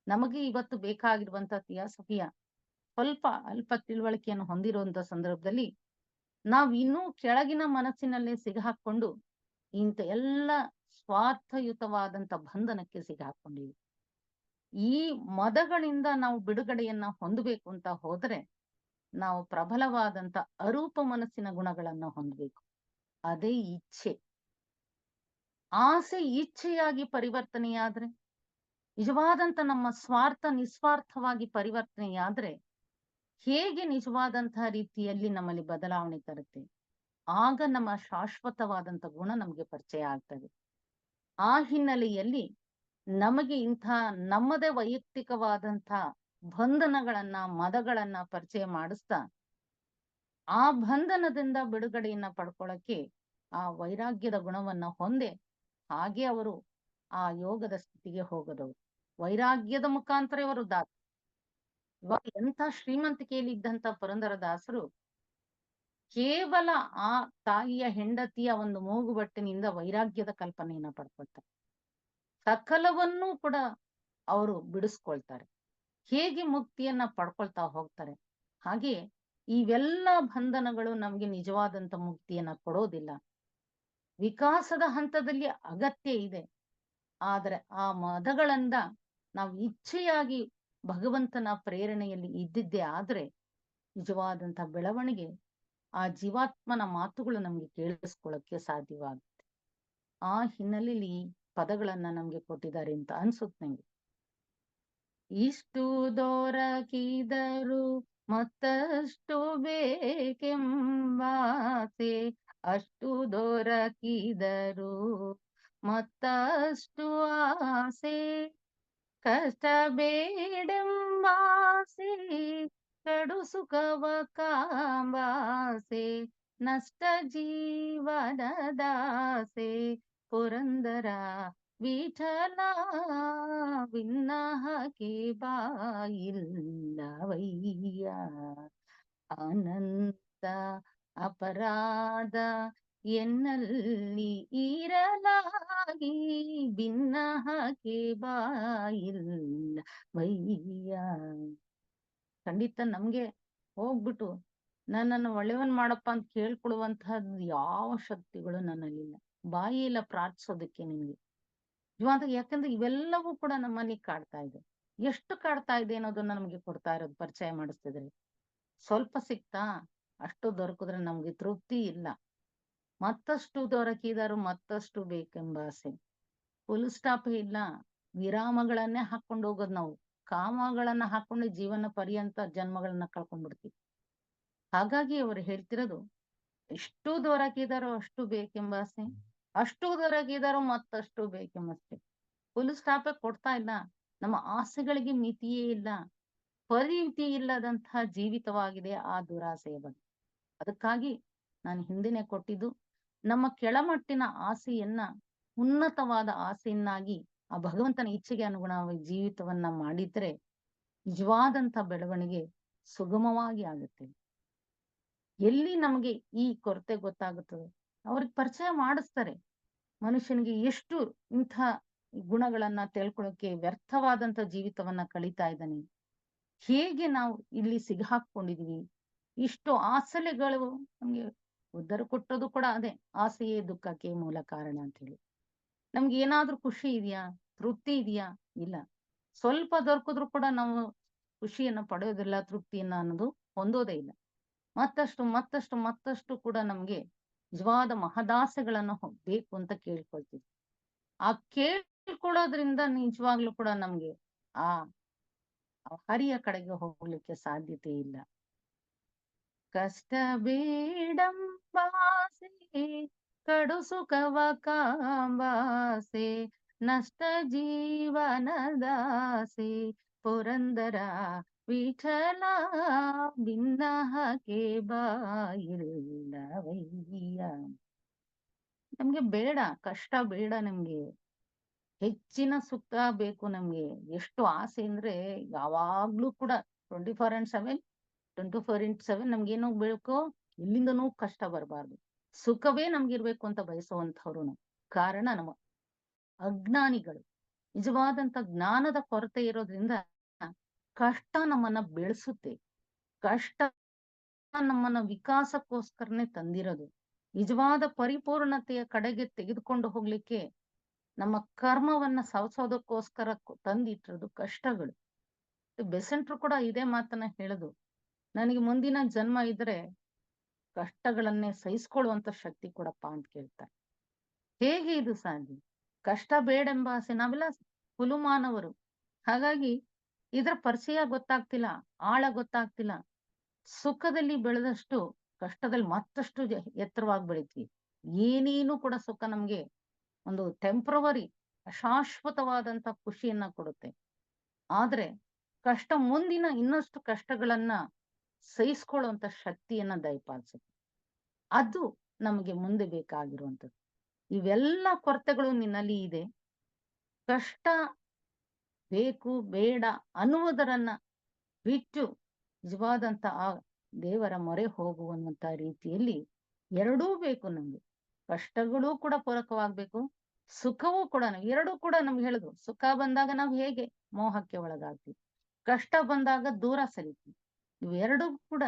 ನಮಗೆ ಇವತ್ತು ಬೇಕಾಗಿರುವಂತ ಥಿಯಾಸಫಿಯ ಅಲ್ಪ ತಿಳುವಳಿಕೆಯನ್ನು ಹೊಂದಿರುವಂತ ಸಂದರ್ಭದಲ್ಲಿ ನಾವು ಇನ್ನೂ ಕೆಳಗಿನ ಮನಸ್ಸಿನಲ್ಲೇ ಸಿಗಹಾಕೊಂಡು ಇಂಥ ಎಲ್ಲ ಸ್ವಾರ್ಥಯುತವಾದಂತ ಬಂಧನಕ್ಕೆ ಸಿಗಹಾಕೊಂಡಿವಿ. ಈ ಮದಗಳಿಂದ ನಾವು ಬಿಡುಗಡೆಯನ್ನ ಹೊಂದಬೇಕು ಅಂತ ಹೋದ್ರೆ ನಾವು ಪ್ರಬಲವಾದಂತ ಅರೂಪ ಮನಸ್ಸಿನ ಗುಣಗಳನ್ನ ಹೊಂದಬೇಕು. ಅದೇ ಇಚ್ಛೆ. ಆಸೆ ಇಚ್ಛೆಯಾಗಿ ಪರಿವರ್ತನೆಯಾದ್ರೆ, ನಿಜವಾದಂತ ನಮ್ಮ ಸ್ವಾರ್ಥ ನಿಸ್ವಾರ್ಥವಾಗಿ ಪರಿವರ್ತನೆಯಾದ್ರೆ ಹೇಗೆ ನಿಜವಾದಂತಹ ರೀತಿಯಲ್ಲಿ ನಮ್ಮಲ್ಲಿ ಬದಲಾವಣೆ ತರುತ್ತೆ? ಆಗ ನಮ್ಮ ಶಾಶ್ವತವಾದಂತ ಗುಣ ನಮಗೆ ಪರಿಚಯ ಆಗ್ತದೆ. ಆ ಹಿನ್ನೆಲೆಯಲ್ಲಿ ನಮಗೆ ಇಂಥ ನಮ್ಮದೇ ವೈಯಕ್ತಿಕವಾದಂಥ ಬಂಧನಗಳನ್ನ ಮದಗಳನ್ನ ಪರಿಚಯ ಮಾಡಿಸ್ತಾ ಆ ಬಂಧನದಿಂದ ಬಿಡುಗಡೆಯನ್ನ ಪಡ್ಕೊಳ್ಳಕ್ಕೆ ಆ ವೈರಾಗ್ಯದ ಗುಣವನ್ನ ಹೊಂದೆ ಹಾಗೆ ಅವರು ಆ ಯೋಗದ ಸ್ಥಿತಿಗೆ ಹೋಗದವರು. ವೈರಾಗ್ಯದ ಮುಖಾಂತರ ಅವರು ಇವಾಗ ಎಂಥ ಶ್ರೀಮಂತಿಕೆಯಲ್ಲಿ ಇದ್ದಂತ ಪುರಂದರದಾಸರು ಕೇವಲ ಆ ತಾಯಿಯ ಹೆಂಡತಿಯ ಒಂದು ಮೂಗುಬಟ್ಟಿನಿಂದ ವೈರಾಗ್ಯದ ಕಲ್ಪನೆಯನ್ನ ಪಡ್ಕೊಳ್ತಾರೆ. ಸಕಲವನ್ನೂ ಕೂಡ ಅವರು ಬಿಡಿಸ್ಕೊಳ್ತಾರೆ. ಹೇಗೆ ಮುಕ್ತಿಯನ್ನ ಪಡ್ಕೊಳ್ತಾ ಹೋಗ್ತಾರೆ. ಹಾಗೆ ಇವೆಲ್ಲ ಬಂಧನಗಳು ನಮ್ಗೆ ನಿಜವಾದಂತ ಮುಕ್ತಿಯನ್ನ ಕೊಡೋದಿಲ್ಲ. ವಿಕಾಸದ ಹಂತದಲ್ಲಿ ಅಗತ್ಯ ಇದೆ. ಆದ್ರೆ ಆ ಮದಗಳಿಂದ ನಾವು ಇಚ್ಛೆಯಾಗಿ ಭಗವಂತನ ಪ್ರೇರಣೆಯಲ್ಲಿ ಇದ್ದಿದ್ದೇ ಆದ್ರೆ ನಿಜವಾದಂತ ಬೆಳವಣಿಗೆ, ಆ ಜೀವಾತ್ಮನ ಮಾತುಗಳು ನಮ್ಗೆ ಕೇಳಿಸ್ಕೊಳ್ಳಕ್ಕೆ ಸಾಧ್ಯವಾಗುತ್ತೆ. ಆ ಹಿನ್ನೆಲೆಯಲ್ಲಿ ಈ ಪದಗಳನ್ನ ನಮ್ಗೆ ಕೊಟ್ಟಿದ್ದಾರೆ ಅಂತ ಅನ್ಸುತ್ತೆ ನಂಗೆ. ಇಷ್ಟು ದೊರಕಿದರು ಮತ್ತಷ್ಟು ಬೇಕೆಂಬಾಸೆ, ಅಷ್ಟು ದೊರಕಿದರು ಮತ್ತಷ್ಟು ಆಸೆ, ಕಷ್ಟ ಬೇಡೆಂಬಾಸೆ ಕಡು ಸುಖವ ಕಾಂಬಾಸೆ ನಷ್ಟ ಜೀವನದಾಸೆ ಪುರಂದರ ವಿಠಲ ವಿನ್ನಹಕ್ಕೆ ಬಾಯಿಲ್ಲವಯ್ಯ ಅನಂತ ಅಪರಾಧ ಎನ್ನಲ್ಲಿ ಇರಲಾಗಿ ಭಿನ್ನಹಕ್ಕೆ ಬಾಯಿಲ್ಲವಯ್ಯ. ಖಂಡಿತ ನಮ್ಗೆ ಹೋಗ್ಬಿಟ್ಟು ನನ್ನನ್ನು ಒಳ್ಳೆಯವನ್ ಮಾಡಪ್ಪ ಅಂತ ಕೇಳ್ಕೊಡುವಂತಹದ್ದು ಯಾವ ಶಕ್ತಿಗಳು ನನ್ನಲ್ಲಿಲ್ಲ. ಬಾಯಿ ಇಲ್ಲ ಪ್ರಾರ್ಥಿಸೋದಕ್ಕೆ ನಿಮ್ಗೆ ಇವಾಗ. ಯಾಕಂದ್ರೆ ಇವೆಲ್ಲವೂ ಕೂಡ ನಮ್ಮಲ್ಲಿ ಕಾಡ್ತಾ ಇದೆ. ಎಷ್ಟು ಕಾಡ್ತಾ ಇದೆ ಅನ್ನೋದನ್ನ ನಮ್ಗೆ ಕೊಡ್ತಾ ಇರೋದು, ಪರಿಚಯ ಮಾಡಿಸ್ತಿದ್ರೆ. ಸ್ವಲ್ಪ ಸಿಕ್ತಾ, ಅಷ್ಟು ದೊರಕಿದ್ರೆ ನಮ್ಗೆ ತೃಪ್ತಿ ಇಲ್ಲ. ಮತ್ತಷ್ಟು ದೊರಕಿದರು ಮತ್ತಷ್ಟು ಬೇಕೆಂಬ ಆಸೆ. ಫುಲ್ ಸ್ಟಾಪ್ ಇಲ್ಲ, ವಿರಾಮಗಳನ್ನೇ ಹಾಕೊಂಡು ಹೋಗೋದು ನಾವು. ಕಾಮಗಳನ್ನ ಹಾಕೊಂಡು ಜೀವನ ಪರ್ಯಂತ ಜನ್ಮಗಳನ್ನ ಕಳ್ಕೊಂಡ್ಬಿಡ್ತೀವಿ. ಹಾಗಾಗಿ ಅವರು ಹೇಳ್ತಿರೋದು, ಎಷ್ಟು ದೊರಕಿದಾರೋ ಅಷ್ಟು ಬೇಕೆಂಬ ಆಸೆ, ಅಷ್ಟು ದೊರಕಿದಾರೋ ಮತ್ತಷ್ಟು ಬೇಕೆಂಬಷ್ಟೆ. ಫುಲ್ ಸ್ಟಾಪೇ ಕೊಡ್ತಾ ಇಲ್ಲ. ನಮ್ಮ ಆಸೆಗಳಿಗೆ ಮಿತಿಯೇ ಇಲ್ಲ, ಪರಿಮಿತಿ ಇಲ್ಲದಂತಹ ಜೀವಿತವಾಗಿದೆ ಆ ದುರಾಸೆಯ ಬಗ್ಗೆ. ಅದಕ್ಕಾಗಿ ನಾನು ಹಿಂದಿನೇ ಕೊಟ್ಟಿದ್ದು, ನಮ್ಮ ಕೆಳಮಟ್ಟಿನ ಆಸೆಯನ್ನ ಉನ್ನತವಾದ ಆಸೆಯನ್ನಾಗಿ ಆ ಭಗವಂತನ ಇಚ್ಛೆಗೆ ಅನುಗುಣವಾಗಿ ಜೀವಿತವನ್ನ ಮಾಡಿದ್ರೆ ನಿಜವಾದಂತ ಬೆಳವಣಿಗೆ ಸುಗಮವಾಗಿ ಆಗುತ್ತೆ. ಎಲ್ಲಿ ನಮಗೆ ಈ ಕೊರತೆ ಗೊತ್ತಾಗುತ್ತದೆ, ಅವ್ರಿಗೆ ಪರಿಚಯ ಮಾಡಿಸ್ತಾರೆ. ಮನುಷ್ಯನಿಗೆ ಎಷ್ಟು ಇಂಥ ಗುಣಗಳನ್ನ ತಿಳ್ಕೊಳ್ಳೋಕೆ ವ್ಯರ್ಥವಾದಂತ ಜೀವಿತವನ್ನ ಕಳೀತಾ ಇದ್ದಾನೆ, ಹೇಗೆ ನಾವು ಇಲ್ಲಿ ಸಿಗಾಕೊಂಡಿದೀವಿ. ಇಷ್ಟು ಆಸಲೆಗಳು ನಮ್ಗೆ ಉದ್ಧಾರ ಕೊಟ್ಟೋದು ಕೂಡ ಅದೇ. ಆಸೆಯೇ ದುಃಖಕ್ಕೆ ಮೂಲ ಕಾರಣ ಅಂತ ಹೇಳಿ. ನಮ್ಗೆ ಏನಾದ್ರೂ ಖುಷಿ ಇದೆಯಾ, ತೃಪ್ತಿ ಇದೆಯಾ? ಇಲ್ಲ. ಸ್ವಲ್ಪ ದೊರಕಿದ್ರು ಕೂಡ ನಾವು ಖುಷಿಯನ್ನ ಪಡೆಯೋದಿಲ್ಲ, ತೃಪ್ತಿಯನ್ನ ಅನ್ನೋದು ಹೊಂದೋದೇ ಇಲ್ಲ. ಮತ್ತಷ್ಟು ಮತ್ತಷ್ಟು ಮತ್ತಷ್ಟು ಕೂಡ ನಮ್ಗೆ ನಿಜವಾದ ಮಹದಾಸೆಗಳನ್ನ ಬೇಕು ಅಂತ ಕೇಳ್ಕೊಳ್ತೀವಿ. ಆ ಕೇಳ್ಕೊಳ್ಳೋದ್ರಿಂದ ನಿಜವಾಗ್ಲೂ ಕೂಡ ನಮ್ಗೆ ಆ ಹರಿಯ ಕಡೆಗೆ ಹೋಗ್ಲಿಕ್ಕೆ ಸಾಧ್ಯತೆ ಇಲ್ಲ. ಕಷ್ಟ ಬೇಡಂಬಾಸೆ ಕಡು ಸುಖವ ಕಾಂಬಾಸೆ ನಷ್ಟ ಜೀವನದಾಸೆ ಪುರಂದರ ವಿಠಲ ಭಿನ್ನಹಕ್ಕೆ ಬಾಯಿಲ್ಲವಯ್ಯ. ನಮ್ಗೆ ಬೇಡ ಕಷ್ಟ, ಬೇಡ ನಮ್ಗೆ ಹೆಚ್ಚಿನ ಸುಖ ಬೇಕು. ನಮ್ಗೆ ಎಷ್ಟು ಆಸೆ ಅಂದ್ರೆ ಯಾವಾಗ್ಲೂ ಕೂಡ 24/7 ನಮ್ಗೇನೋ ಬೇಕು, ಎಲ್ಲಿಂದನೂ ಕಷ್ಟ ಬರಬಾರ್ದು, ಸುಖವೇ ನಮ್ಗಿರ್ಬೇಕು ಅಂತ ಬಯಸುವಂಥವ್ರು ನಾವು. ಕಾರಣ ನಮ್ಮ ಅಜ್ಞಾನಿಗಳು. ನಿಜವಾದಂತ ಜ್ಞಾನದ ಕೊರತೆ ಇರೋದ್ರಿಂದ ಕಷ್ಟ ನಮ್ಮನ್ನ ಬೆಳೆಸುತ್ತೆ. ಕಷ್ಟ ನಮ್ಮನ್ನ ವಿಕಾಸಕ್ಕೋಸ್ಕರನೇ ತಂದಿರೋದು. ನಿಜವಾದ ಪರಿಪೂರ್ಣತೆಯ ಕಡೆಗೆ ತೆಗೆದುಕೊಂಡು ಹೋಗ್ಲಿಕ್ಕೆ ನಮ್ಮ ಕರ್ಮವನ್ನ ಸವಸೋದಕ್ಕೋಸ್ಕರ ತಂದಿಟ್ಟಿರೋದು ಕಷ್ಟಗಳು. ಬೆಸೆಂಟ್ರು ಕೂಡ ಇದೇ ಮಾತನ್ನ ಹೇಳುದು, ನನಗೆ ಮುಂದಿನ ಜನ್ಮ ಇದ್ರೆ ಕಷ್ಟಗಳನ್ನೇ ಸಹಿಸ್ಕೊಳ್ಳುವಂತ ಶಕ್ತಿ ಕೊಡಪ್ಪ ಅಂತ ಕೇಳ್ತಾರೆ. ಹೇಗೆ ಇದು ಸಾಧ್ಯ? ಕಷ್ಟ ಬೇಡೆಂಬ ಆಸೆ. ನಾವೆಲ್ಲ ಹುಲುಮಾನವರು. ಹಾಗಾಗಿ ಇದರ ಪರಿಚಯ ಗೊತ್ತಾಗ್ತಿಲ್ಲ, ಆಳ ಗೊತ್ತಾಗ್ತಿಲ್ಲ. ಸುಖದಲ್ಲಿ ಬೆಳೆದಷ್ಟು ಕಷ್ಟದಲ್ಲಿ ಮತ್ತಷ್ಟು ಎತ್ತರವಾಗಿ ಬೆಳಿತೀವಿ. ಏನೇನು ಕೂಡ ಸುಖ ನಮ್ಗೆ ಒಂದು ಟೆಂಪ್ರವರಿ, ಅಶಾಶ್ವತವಾದಂತ ಖುಷಿಯನ್ನ ಕೊಡುತ್ತೆ. ಆದ್ರೆ ಕಷ್ಟ ಮುಂದಿನ ಇನ್ನಷ್ಟು ಕಷ್ಟಗಳನ್ನ ಸಹಿಸ್ಕೊಳ್ಳುವಂತ ಶಕ್ತಿಯನ್ನ ದಯಪಾಲಿಸುತ್ತೆ. ಅದು ನಮಗೆ ಮುಂದೆ ಬೇಕಾಗಿರುವಂಥದ್ದು. ಇವೆಲ್ಲ ಕೊರತೆಗಳು ನಿನ್ನಲ್ಲಿ ಇದೆ. ಕಷ್ಟ ಬೇಕು ಬೇಡ ಅನ್ನುವುದರನ್ನ ಬಿಟ್ಟು ನಿಜವಾದಂತ ಆ ದೇವರ ಮೊರೆ ಹೋಗುವಂತ ರೀತಿಯಲ್ಲಿ ಎರಡೂ ಬೇಕು ನಮ್ಗೆ. ಕಷ್ಟಗಳೂ ಕೂಡ ಪೂರಕವಾಗ್ಬೇಕು, ಸುಖವೂ ಕೂಡ. ಎರಡೂ ಕೂಡ ನಮ್ಗೆ ಹೇಳುದು, ಸುಖ ಬಂದಾಗ ನಾವು ಹೇಗೆ ಮೋಹಕ್ಕೆ ಒಳಗಾಗ್ತೀವಿ, ಕಷ್ಟ ಬಂದಾಗ ದೂರ ಸರಿತೀವಿ. ಇವೆರಡೂ ಕೂಡ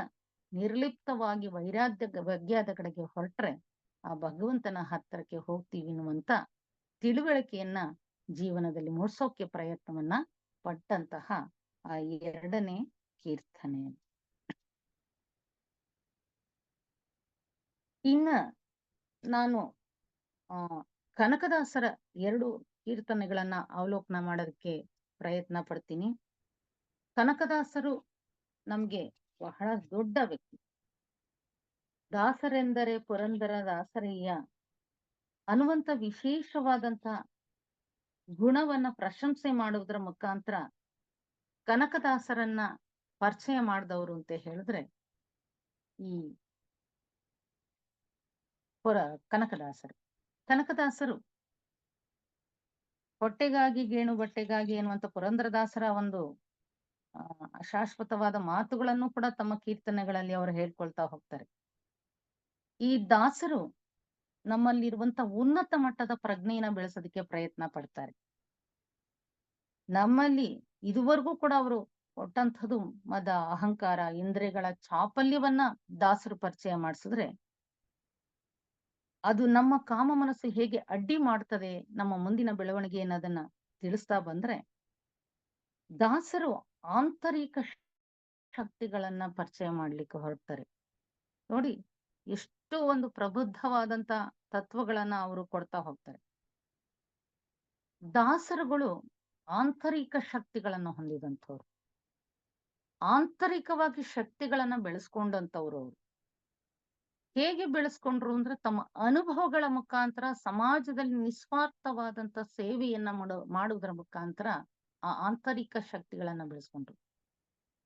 ನಿರ್ಲಿಪ್ತವಾಗಿ ವೈರಾಗ್ಯದ ಕಡೆಗೆ ಹೊರಟ್ರೆ ಆ ಭಗವಂತನ ಹತ್ತಿರಕ್ಕೆ ಹೋಗ್ತೀವಿ ಅನ್ನುವಂತ ತಿಳುವಳಿಕೆಯನ್ನ ಜೀವನದಲ್ಲಿ ಮೂಡಿಸೋಕೆ ಪ್ರಯತ್ನವನ್ನ ಪಟ್ಟಂತಹ ಆ 2ನೇ ಕೀರ್ತನೆ. ಇನ್ನ ನಾನು ಕನಕದಾಸರ 2 ಕೀರ್ತನೆಗಳನ್ನ ಅವಲೋಕನ ಮಾಡೋದಕ್ಕೆ ಪ್ರಯತ್ನ ಪಡ್ತೀನಿ. ಕನಕದಾಸರು ನಮ್ಗೆ ಬಹಳ ದೊಡ್ಡ ವ್ಯಕ್ತಿ. ದಾಸರೆಂದರೆ ಪುರಂದರ ದಾಸರಯ್ಯ ಅನ್ನುವಂತ ವಿಶೇಷವಾದಂತ ಗುಣವನ್ನ ಪ್ರಶಂಸೆ ಮಾಡುವುದರ ಮುಖಾಂತರ ಕನಕದಾಸರನ್ನ ಪರಿಚಯ ಮಾಡಿದವರು ಅಂತ ಹೇಳಿದ್ರೆ ಈ ಪುರ ಕನಕದಾಸರು. ಕನಕದಾಸರು ಹೊಟ್ಟೆಗಾಗಿ ಗೇಣು ಬಟ್ಟೆಗಾಗಿ ಎನ್ನುವಂತ ಪುರಂದರದಾಸರ ಒಂದು ಶಾಶ್ವತವಾದ ಮಾತುಗಳನ್ನು ಕೂಡ ತಮ್ಮ ಕೀರ್ತನೆಗಳಲ್ಲಿ ಅವರು ಹೇಳ್ಕೊಳ್ತಾ ಹೋಗ್ತಾರೆ. ಈ ದಾಸರು ನಮ್ಮಲ್ಲಿರುವಂತ ಉನ್ನತ ಮಟ್ಟದ ಪ್ರಜ್ಞೆಯನ್ನ ಬೆಳೆಸೋದಕ್ಕೆ ಪ್ರಯತ್ನ ಪಡ್ತಾರೆ. ನಮ್ಮಲ್ಲಿ ಇದುವರೆಗೂ ಕೂಡ ಅವರು ಕೊಟ್ಟಂಥದ್ದು ಮದ, ಅಹಂಕಾರ, ಇಂದ್ರಿಯಗಳ ಚಾಪಲ್ಯವನ್ನ ದಾಸರು ಪರಿಚಯ ಮಾಡಿಸಿದ್ರೆ, ಅದು ನಮ್ಮ ಕಾಮ ಮನಸ್ಸು ಹೇಗೆ ಅಡ್ಡಿ ಮಾಡ್ತದೆ ನಮ್ಮ ಮುಂದಿನ ಬೆಳವಣಿಗೆ ಅನ್ನೋದನ್ನ ತಿಳಿಸ್ತಾ ಬಂದ್ರೆ, ದಾಸರು ಆಂತರಿಕ ಶಕ್ತಿಗಳನ್ನ ಪರಿಚಯ ಮಾಡ್ಲಿಕ್ಕೆ ಹೊರಡ್ತಾರೆ. ನೋಡಿ, ಎಷ್ಟು ಒಂದು ಪ್ರಬುದ್ಧವಾದಂತ ತತ್ವಗಳನ್ನ ಅವರು ಕೊಡ್ತಾ ಹೋಗ್ತಾರೆ. ದಾಸರುಗಳು ಆಂತರಿಕ ಶಕ್ತಿಗಳನ್ನ ಹೊಂದಿದಂಥವ್ರು, ಆಂತರಿಕವಾಗಿ ಶಕ್ತಿಗಳನ್ನ ಬೆಳೆಸ್ಕೊಂಡಂತವ್ರು. ಅವರು ಹೇಗೆ ಬೆಳೆಸ್ಕೊಂಡ್ರು ಅಂದ್ರೆ, ತಮ್ಮ ಅನುಭವಗಳ ಮುಖಾಂತರ ಸಮಾಜದಲ್ಲಿ ನಿಸ್ವಾರ್ಥವಾದಂತ ಸೇವೆಯನ್ನ ಮಾಡುವುದರ ಮುಖಾಂತರ ಆ ಆಂತರಿಕ ಶಕ್ತಿಗಳನ್ನ ಬೆಳೆಸ್ಕೊಂಡ್ರು.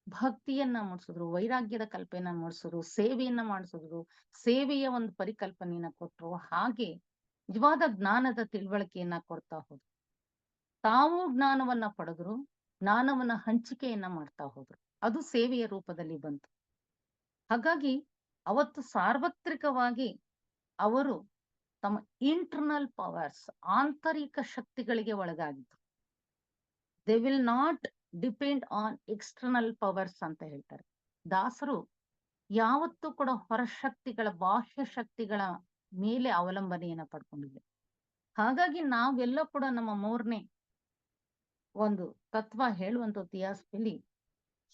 ಭಕ್ತಿಯನ್ನ ಮೂಡಿಸಿದ್ರು, ವೈರಾಗ್ಯದ ಕಲ್ಪನೆಯನ್ನ ಮೂಡಿಸಿದ್ರು, ಸೇವೆಯನ್ನ ಮಾಡಿಸಿದ್ರು, ಸೇವೆಯ ಒಂದು ಪರಿಕಲ್ಪನೆಯನ್ನ ಕೊಟ್ರು. ಹಾಗೆ ನಿಜವಾದ ಜ್ಞಾನದ ತಿಳುವಳಿಕೆಯನ್ನ ಕೊಡ್ತಾ ಹೋದ್ರು. ತಾವು ಜ್ಞಾನವನ್ನ ಪಡೆದ್ರು, ಜ್ಞಾನವನ್ನ ಹಂಚಿಕೆಯನ್ನ ಮಾಡ್ತಾ ಹೋದ್ರು. ಅದು ಸೇವೆಯ ರೂಪದಲ್ಲಿ ಬಂತು. ಹಾಗಾಗಿ ಅವತ್ತು ಸಾರ್ವತ್ರಿಕವಾಗಿ ಅವರು ತಮ್ಮ ಇಂಟರ್ನಲ್ ಪವರ್ಸ್, ಆಂತರಿಕ ಶಕ್ತಿಗಳಿಗೆ ಒಳಗಾಗಿದ್ರು. They will not depend on external powers ಅಂತ ಹೇಳ್ತಾರೆ. ದಾಸರು ಯಾವತ್ತೂ ಕೂಡ ಹೊರಶಕ್ತಿಗಳ, ಬಾಹ್ಯ ಶಕ್ತಿಗಳ ಮೇಲೆ ಅವಲಂಬನೆಯನ್ನ ಪಡ್ಕೊಂಡಿದೆ. ಹಾಗಾಗಿ ನಾವೆಲ್ಲ ಕೂಡ ನಮ್ಮ 3ನೇ ಒಂದು ತತ್ವ ಹೇಳುವಂತ ಇತಿಹಾಸದಲ್ಲಿ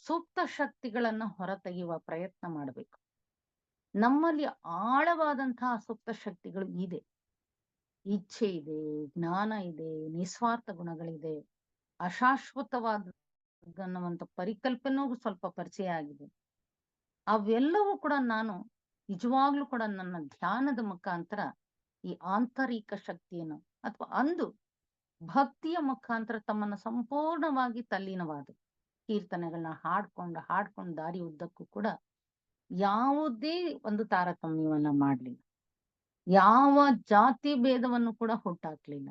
ಸೂಕ್ತ ಶಕ್ತಿಗಳನ್ನ ಹೊರತೆಗೆಯುವ ಪ್ರಯತ್ನ ಮಾಡಬೇಕು. ನಮ್ಮಲ್ಲಿ ಆಳವಾದಂತಹ ಸೂಕ್ತ ಶಕ್ತಿಗಳು ಇದೆ. ಇಚ್ಛೆ ಇದೆ, ಜ್ಞಾನ ಇದೆ, ನಿಸ್ವಾರ್ಥ ಗುಣಗಳಿದೆ, ಅಶಾಶ್ವತವಾದ ಪರಿಕಲ್ಪನೆಗೂ ಸ್ವಲ್ಪ ಪರಿಚಯ ಆಗಿದೆ. ಅವೆಲ್ಲವೂ ಕೂಡ ನಾನು ನಿಜವಾಗ್ಲೂ ಕೂಡ ನನ್ನ ಧ್ಯಾನದ ಮುಖಾಂತರ ಈ ಆಂತರಿಕ ಶಕ್ತಿಯನ್ನು ಅಥವಾ ಅಂದು ಭಕ್ತಿಯ ಮುಖಾಂತರ ತಮ್ಮನ್ನ ಸಂಪೂರ್ಣವಾಗಿ ತಲ್ಲೀನವಾದ ಕೀರ್ತನೆಗಳನ್ನ ಹಾಡ್ಕೊಂಡು ದಾರಿ ಉದ್ದಕ್ಕೂ ಕೂಡ ಯಾವುದೇ ಒಂದು ತಾರತಮ್ಯವನ್ನ ಮಾಡ್ಲಿಲ್ಲ, ಯಾವ ಜಾತಿ ಭೇದವನ್ನು ಕೂಡ ಹುಟ್ಟಾಕ್ಲಿಲ್ಲ.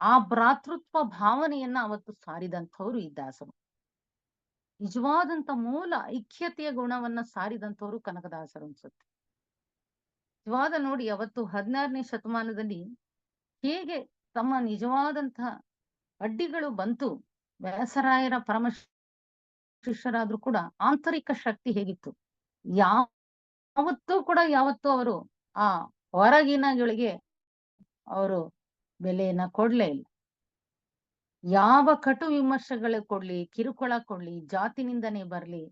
ಆ ಭ್ರಾತೃತ್ವ ಭಾವನೆಯನ್ನ ಅವತ್ತು ಸಾರಿದಂಥವ್ರು ಈ ದಾಸರು. ನಿಜವಾದಂತ ಮೂಲ ಐಕ್ಯತೆಯ ಗುಣವನ್ನ ಸಾರಿದಂಥವ್ರು ಕನಕದಾಸರು ಅನ್ಸುತ್ತೆ. ನಿಜವಾದ ನೋಡಿ, ಅವತ್ತು 16ನೇ ಶತಮಾನದಲ್ಲಿ ಹೇಗೆ ತಮ್ಮ ನಿಜವಾದಂತಹ ಅಡ್ಡಿಗಳು ಬಂತು, ವ್ಯಾಸರಾಯರ ಪರಮ ಶಿಷ್ಯರಾದ್ರೂ ಕೂಡ ಆಂತರಿಕ ಶಕ್ತಿ ಹೇಗಿತ್ತು. ಯಾವತ್ತೂ ಅವರು ಆ ಹೊರಗಿನಗಳಿಗೆ ಅವರು ಬೆಲೆಯನ್ನ ಕೊಡ್ಲೇ ಇಲ್ಲ. ಯಾವ ಕಟು ವಿಮರ್ಶೆಗಳು ಕೊಡ್ಲಿ, ಕಿರುಕುಳ ಕೊಡ್ಲಿ, ಜಾತಿ ನಿಂದನೆ ಬರ್ಲಿ,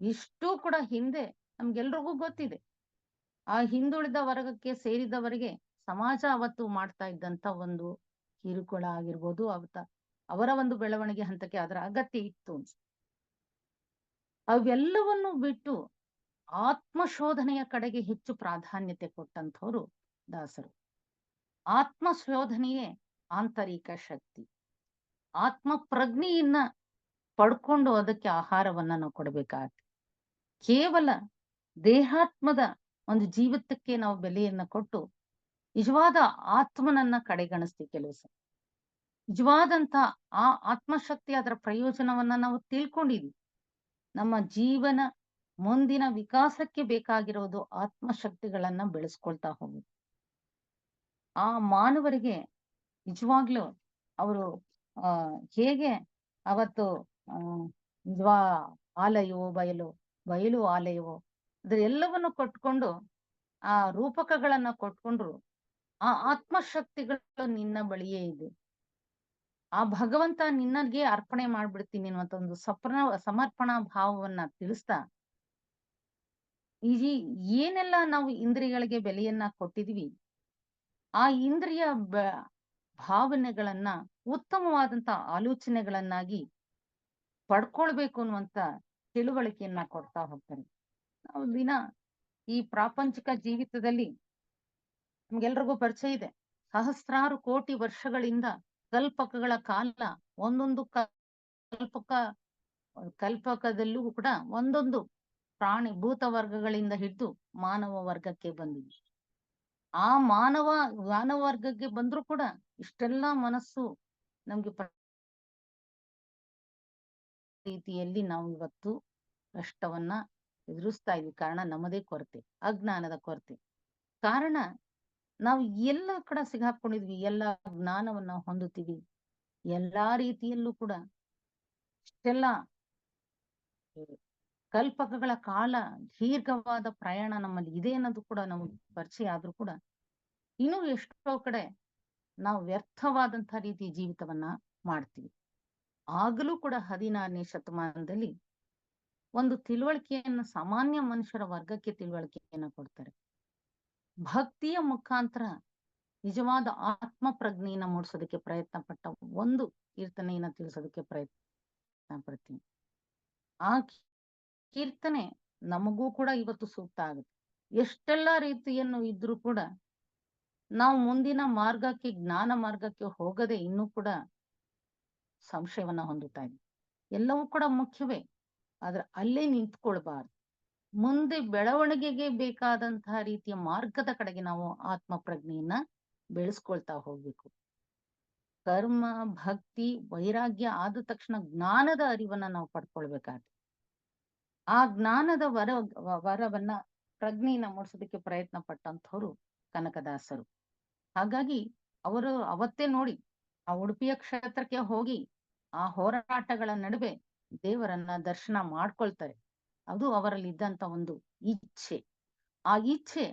ಇಷ್ಟೂ ಕೂಡ ಹಿಂದೆ ನಮ್ಗೆಲ್ರಿಗೂ ಗೊತ್ತಿದೆ. ಆ ಹಿಂದುಳಿದ ವರ್ಗಕ್ಕೆ ಸೇರಿದವರಿಗೆ ಸಮಾಜ ಅವತ್ತು ಮಾಡ್ತಾ ಇದ್ದಂತ ಒಂದು ಕಿರುಕುಳ ಆಗಿರ್ಬೋದು, ಅವರ ಒಂದು ಬೆಳವಣಿಗೆ ಹಂತಕ್ಕೆ ಅದರ ಅಗತ್ಯ ಇತ್ತು. ಅವೆಲ್ಲವನ್ನು ಬಿಟ್ಟು ಆತ್ಮಶೋಧನೆಯ ಕಡೆಗೆ ಹೆಚ್ಚು ಪ್ರಾಧಾನ್ಯತೆ ಕೊಟ್ಟಂಥವ್ರು ದಾಸರು. ಆತ್ಮಶೋಧನೆಯೇ ಆಂತರಿಕ ಶಕ್ತಿ. ಆತ್ಮ ಪ್ರಜ್ಞೆಯನ್ನ ಪಡ್ಕೊಂಡು ಅದಕ್ಕೆ ಆಹಾರವನ್ನ ನಾವು ಕೊಡ್ಬೇಕಾಗತ್ತೆ. ಕೇವಲ ದೇಹಾತ್ಮದ ಒಂದು ಜೀವಿತಕ್ಕೆ ನಾವು ಬೆಲೆಯನ್ನ ಕೊಟ್ಟು ನಿಜವಾದ ಆತ್ಮನನ್ನ ಕಡೆಗಣಿಸ್ತೀವಿ ಕೆಲವು ಸಲ. ನಿಜವಾದಂತ ಆ ಆತ್ಮಶಕ್ತಿ, ಅದರ ಪ್ರಯೋಜನವನ್ನ ನಾವು ತಿಳ್ಕೊಂಡಿದ್ವಿ. ನಮ್ಮ ಜೀವನ ಮುಂದಿನ ವಿಕಾಸಕ್ಕೆ ಬೇಕಾಗಿರೋದು ಆತ್ಮಶಕ್ತಿಗಳನ್ನ ಬೆಳೆಸ್ಕೊಳ್ತಾ ಹೋಗುದು. ಆ ಮಾನವರಿಗೆ ನಿಜವಾಗ್ಲೂ ಅವರು ಹೇಗೆ ಅವತ್ತು ನಿಜವಾ ಆಲಯವೋ ಬಯಲು ಆಲಯವೋ ಅದ್ರ ಎಲ್ಲವನ್ನು ಕೊಟ್ಕೊಂಡು ಆ ರೂಪಕಗಳನ್ನ ಕೊಟ್ಕೊಂಡ್ರು. ಆ ಆತ್ಮಶಕ್ತಿಗಳು ನಿನ್ನ ಬಳಿಯೇ ಇದೆ, ಆ ಭಗವಂತ ನಿನ್ನಗೆ ಅರ್ಪಣೆ ಮಾಡ್ಬಿಡ್ತೀನಿ ಅನ್ನುವಂತ ಒಂದು ಸಮರ್ಪಣಾ ಭಾವವನ್ನ ತಿಳಿಸ್ತಾ, ಈ ಏನೆಲ್ಲ ನಾವು ಇಂದ್ರಿಯಗಳಿಗೆ ಬೆಲೆಯನ್ನ ಕೊಟ್ಟಿದ್ವಿ, ಆ ಇಂದ್ರಿಯ ಭಾವನೆಗಳನ್ನ ಉತ್ತಮವಾದಂತ ಆಲೋಚನೆಗಳನ್ನಾಗಿ ಪಡ್ಕೊಳ್ಬೇಕು ಅನ್ನುವಂತ ತಿಳುವಳಿಕೆಯನ್ನ ಕೊಡ್ತಾ ಹೋಗ್ತಾರೆ. ನಾವು ದಿನ ಈ ಪ್ರಾಪಂಚಿಕ ಜೀವಿತದಲ್ಲಿ ನಮ್ಗೆಲ್ರಿಗೂ ಪರಿಚಯ ಇದೆ. ಸಹಸ್ರಾರು ಕೋಟಿ ವರ್ಷಗಳಿಂದ ಕಲ್ಪಕಗಳ ಕಾಲ, ಒಂದೊಂದು ಕಲ್ಪಕ ಕಲ್ಪಕದಲ್ಲೂ ಕೂಡ ಒಂದೊಂದು ಪ್ರಾಣಿ ಭೂತ ವರ್ಗಗಳಿಂದ ಹಿಡಿದು ಮಾನವ ವರ್ಗಕ್ಕೆ ಬಂದಿದೆ. ಆ ಮಾನವ ವರ್ಗಕ್ಕೆ ಬಂದ್ರು ಕೂಡ ಇಷ್ಟೆಲ್ಲಾ ಮನಸ್ಸು ನಮ್ಗೆ ರೀತಿಯಲ್ಲಿ ನಾವು ಇವತ್ತು ಕಷ್ಟವನ್ನ ಎದುರಿಸ್ತಾ ಇದ್ವಿ. ಕಾರಣ ನಮ್ಮದೇ ಕೊರತೆ, ಅಜ್ಞಾನದ ಕೊರತೆ. ಕಾರಣ ನಾವು ಎಲ್ಲ ಕಡೆ ಸಿಗಾಕೊಂಡಿದ್ವಿ, ಎಲ್ಲಾ ಜ್ಞಾನವನ್ನ ಹೊಂದುತ್ತೀವಿ, ಎಲ್ಲಾ ರೀತಿಯಲ್ಲೂ ಕೂಡ ಇಷ್ಟೆಲ್ಲ ಕಲ್ಪಕಗಳ ಕಾಲ ದೀರ್ಘವಾದ ಪ್ರಯಾಣ ನಮ್ಮಲ್ಲಿ ಇದೆ ಅನ್ನೋದು ಕೂಡ ನಮಗೆ ಪರಿಚಯ ಆದ್ರೂ ಕೂಡ ಇನ್ನೂ ಎಷ್ಟೋ ಕಡೆ ನಾವು ವ್ಯರ್ಥವಾದಂತ ರೀತಿ ಜೀವಿತವನ್ನ ಮಾಡ್ತೀವಿ. ಆಗಲೂ ಕೂಡ 16ನೇ ಶತಮಾನದಲ್ಲಿ ಒಂದು ತಿಳುವಳಿಕೆಯನ್ನ ಸಾಮಾನ್ಯ ಮನುಷ್ಯರ ವರ್ಗಕ್ಕೆ ತಿಳುವಳಿಕೆಯನ್ನ ಕೊಡ್ತಾರೆ. ಭಕ್ತಿಯ ಮುಖಾಂತರ ನಿಜವಾದ ಆತ್ಮ ಪ್ರಜ್ಞೆಯನ್ನ ಮೂಡಿಸೋದಕ್ಕೆ ಪ್ರಯತ್ನ ಪಟ್ಟ ಒಂದು ಕೀರ್ತನೆಯನ್ನ ತಿಳಿಸೋದಕ್ಕೆ ಪ್ರಯತ್ನ ಪಡ್ತೀನಿ. ಆ ಕೀರ್ತನೆ ನಮಗೂ ಕೂಡ ಇವತ್ತು ಸೂಕ್ತ ಆಗುತ್ತೆ. ಎಷ್ಟೆಲ್ಲಾ ರೀತಿಯನ್ನು ಇದ್ರೂ ಕೂಡ ನಾವು ಮುಂದಿನ ಮಾರ್ಗಕ್ಕೆ, ಜ್ಞಾನ ಮಾರ್ಗಕ್ಕೆ ಹೋಗದೆ ಇನ್ನೂ ಕೂಡ ಸಂಶಯವನ್ನ ಹೊಂದುತ್ತಾ ಇದ್ವಿ. ಎಲ್ಲವೂ ಕೂಡ ಮುಖ್ಯವೇ, ಆದ್ರೆ ಅಲ್ಲೇ ನಿಂತ್ಕೊಳ್ಬಾರ್ದು. ಮುಂದೆ ಬೆಳವಣಿಗೆಗೆ ಬೇಕಾದಂತಹ ರೀತಿಯ ಮಾರ್ಗದ ಕಡೆಗೆ ನಾವು ಆತ್ಮ ಪ್ರಜ್ಞೆಯನ್ನ ಬೆಳೆಸ್ಕೊಳ್ತಾ ಹೋಗ್ಬೇಕು. ಕರ್ಮ, ಭಕ್ತಿ, ವೈರಾಗ್ಯ ಆದ ತಕ್ಷಣ ಜ್ಞಾನದ ಅರಿವನ್ನ ನಾವು ಪಡ್ಕೊಳ್ಬೇಕಾಗ್ತದೆ. ಆ ಜ್ಞಾನದ ವರವನ್ನ ಪ್ರಜ್ಞೆಯನ್ನ ಮೂಡಿಸೋದಕ್ಕೆ ಪ್ರಯತ್ನ ಪಟ್ಟಂಥವ್ರು ಕನಕದಾಸರು. ಹಾಗಾಗಿ ಅವರು ಅವತ್ತೇ ನೋಡಿ ಆ ಉಡುಪಿಯ ಕ್ಷೇತ್ರಕ್ಕೆ ಹೋಗಿ ಆ ಹೋರಾಟಗಳ ನಡುವೆ ದೇವರನ್ನ ದರ್ಶನ ಮಾಡ್ಕೊಳ್ತಾರೆ. ಅದು ಅವರಲ್ಲಿ ಇದ್ದಂತ ಒಂದು ಇಚ್ಛೆ. ಆ ಇಚ್ಛೆ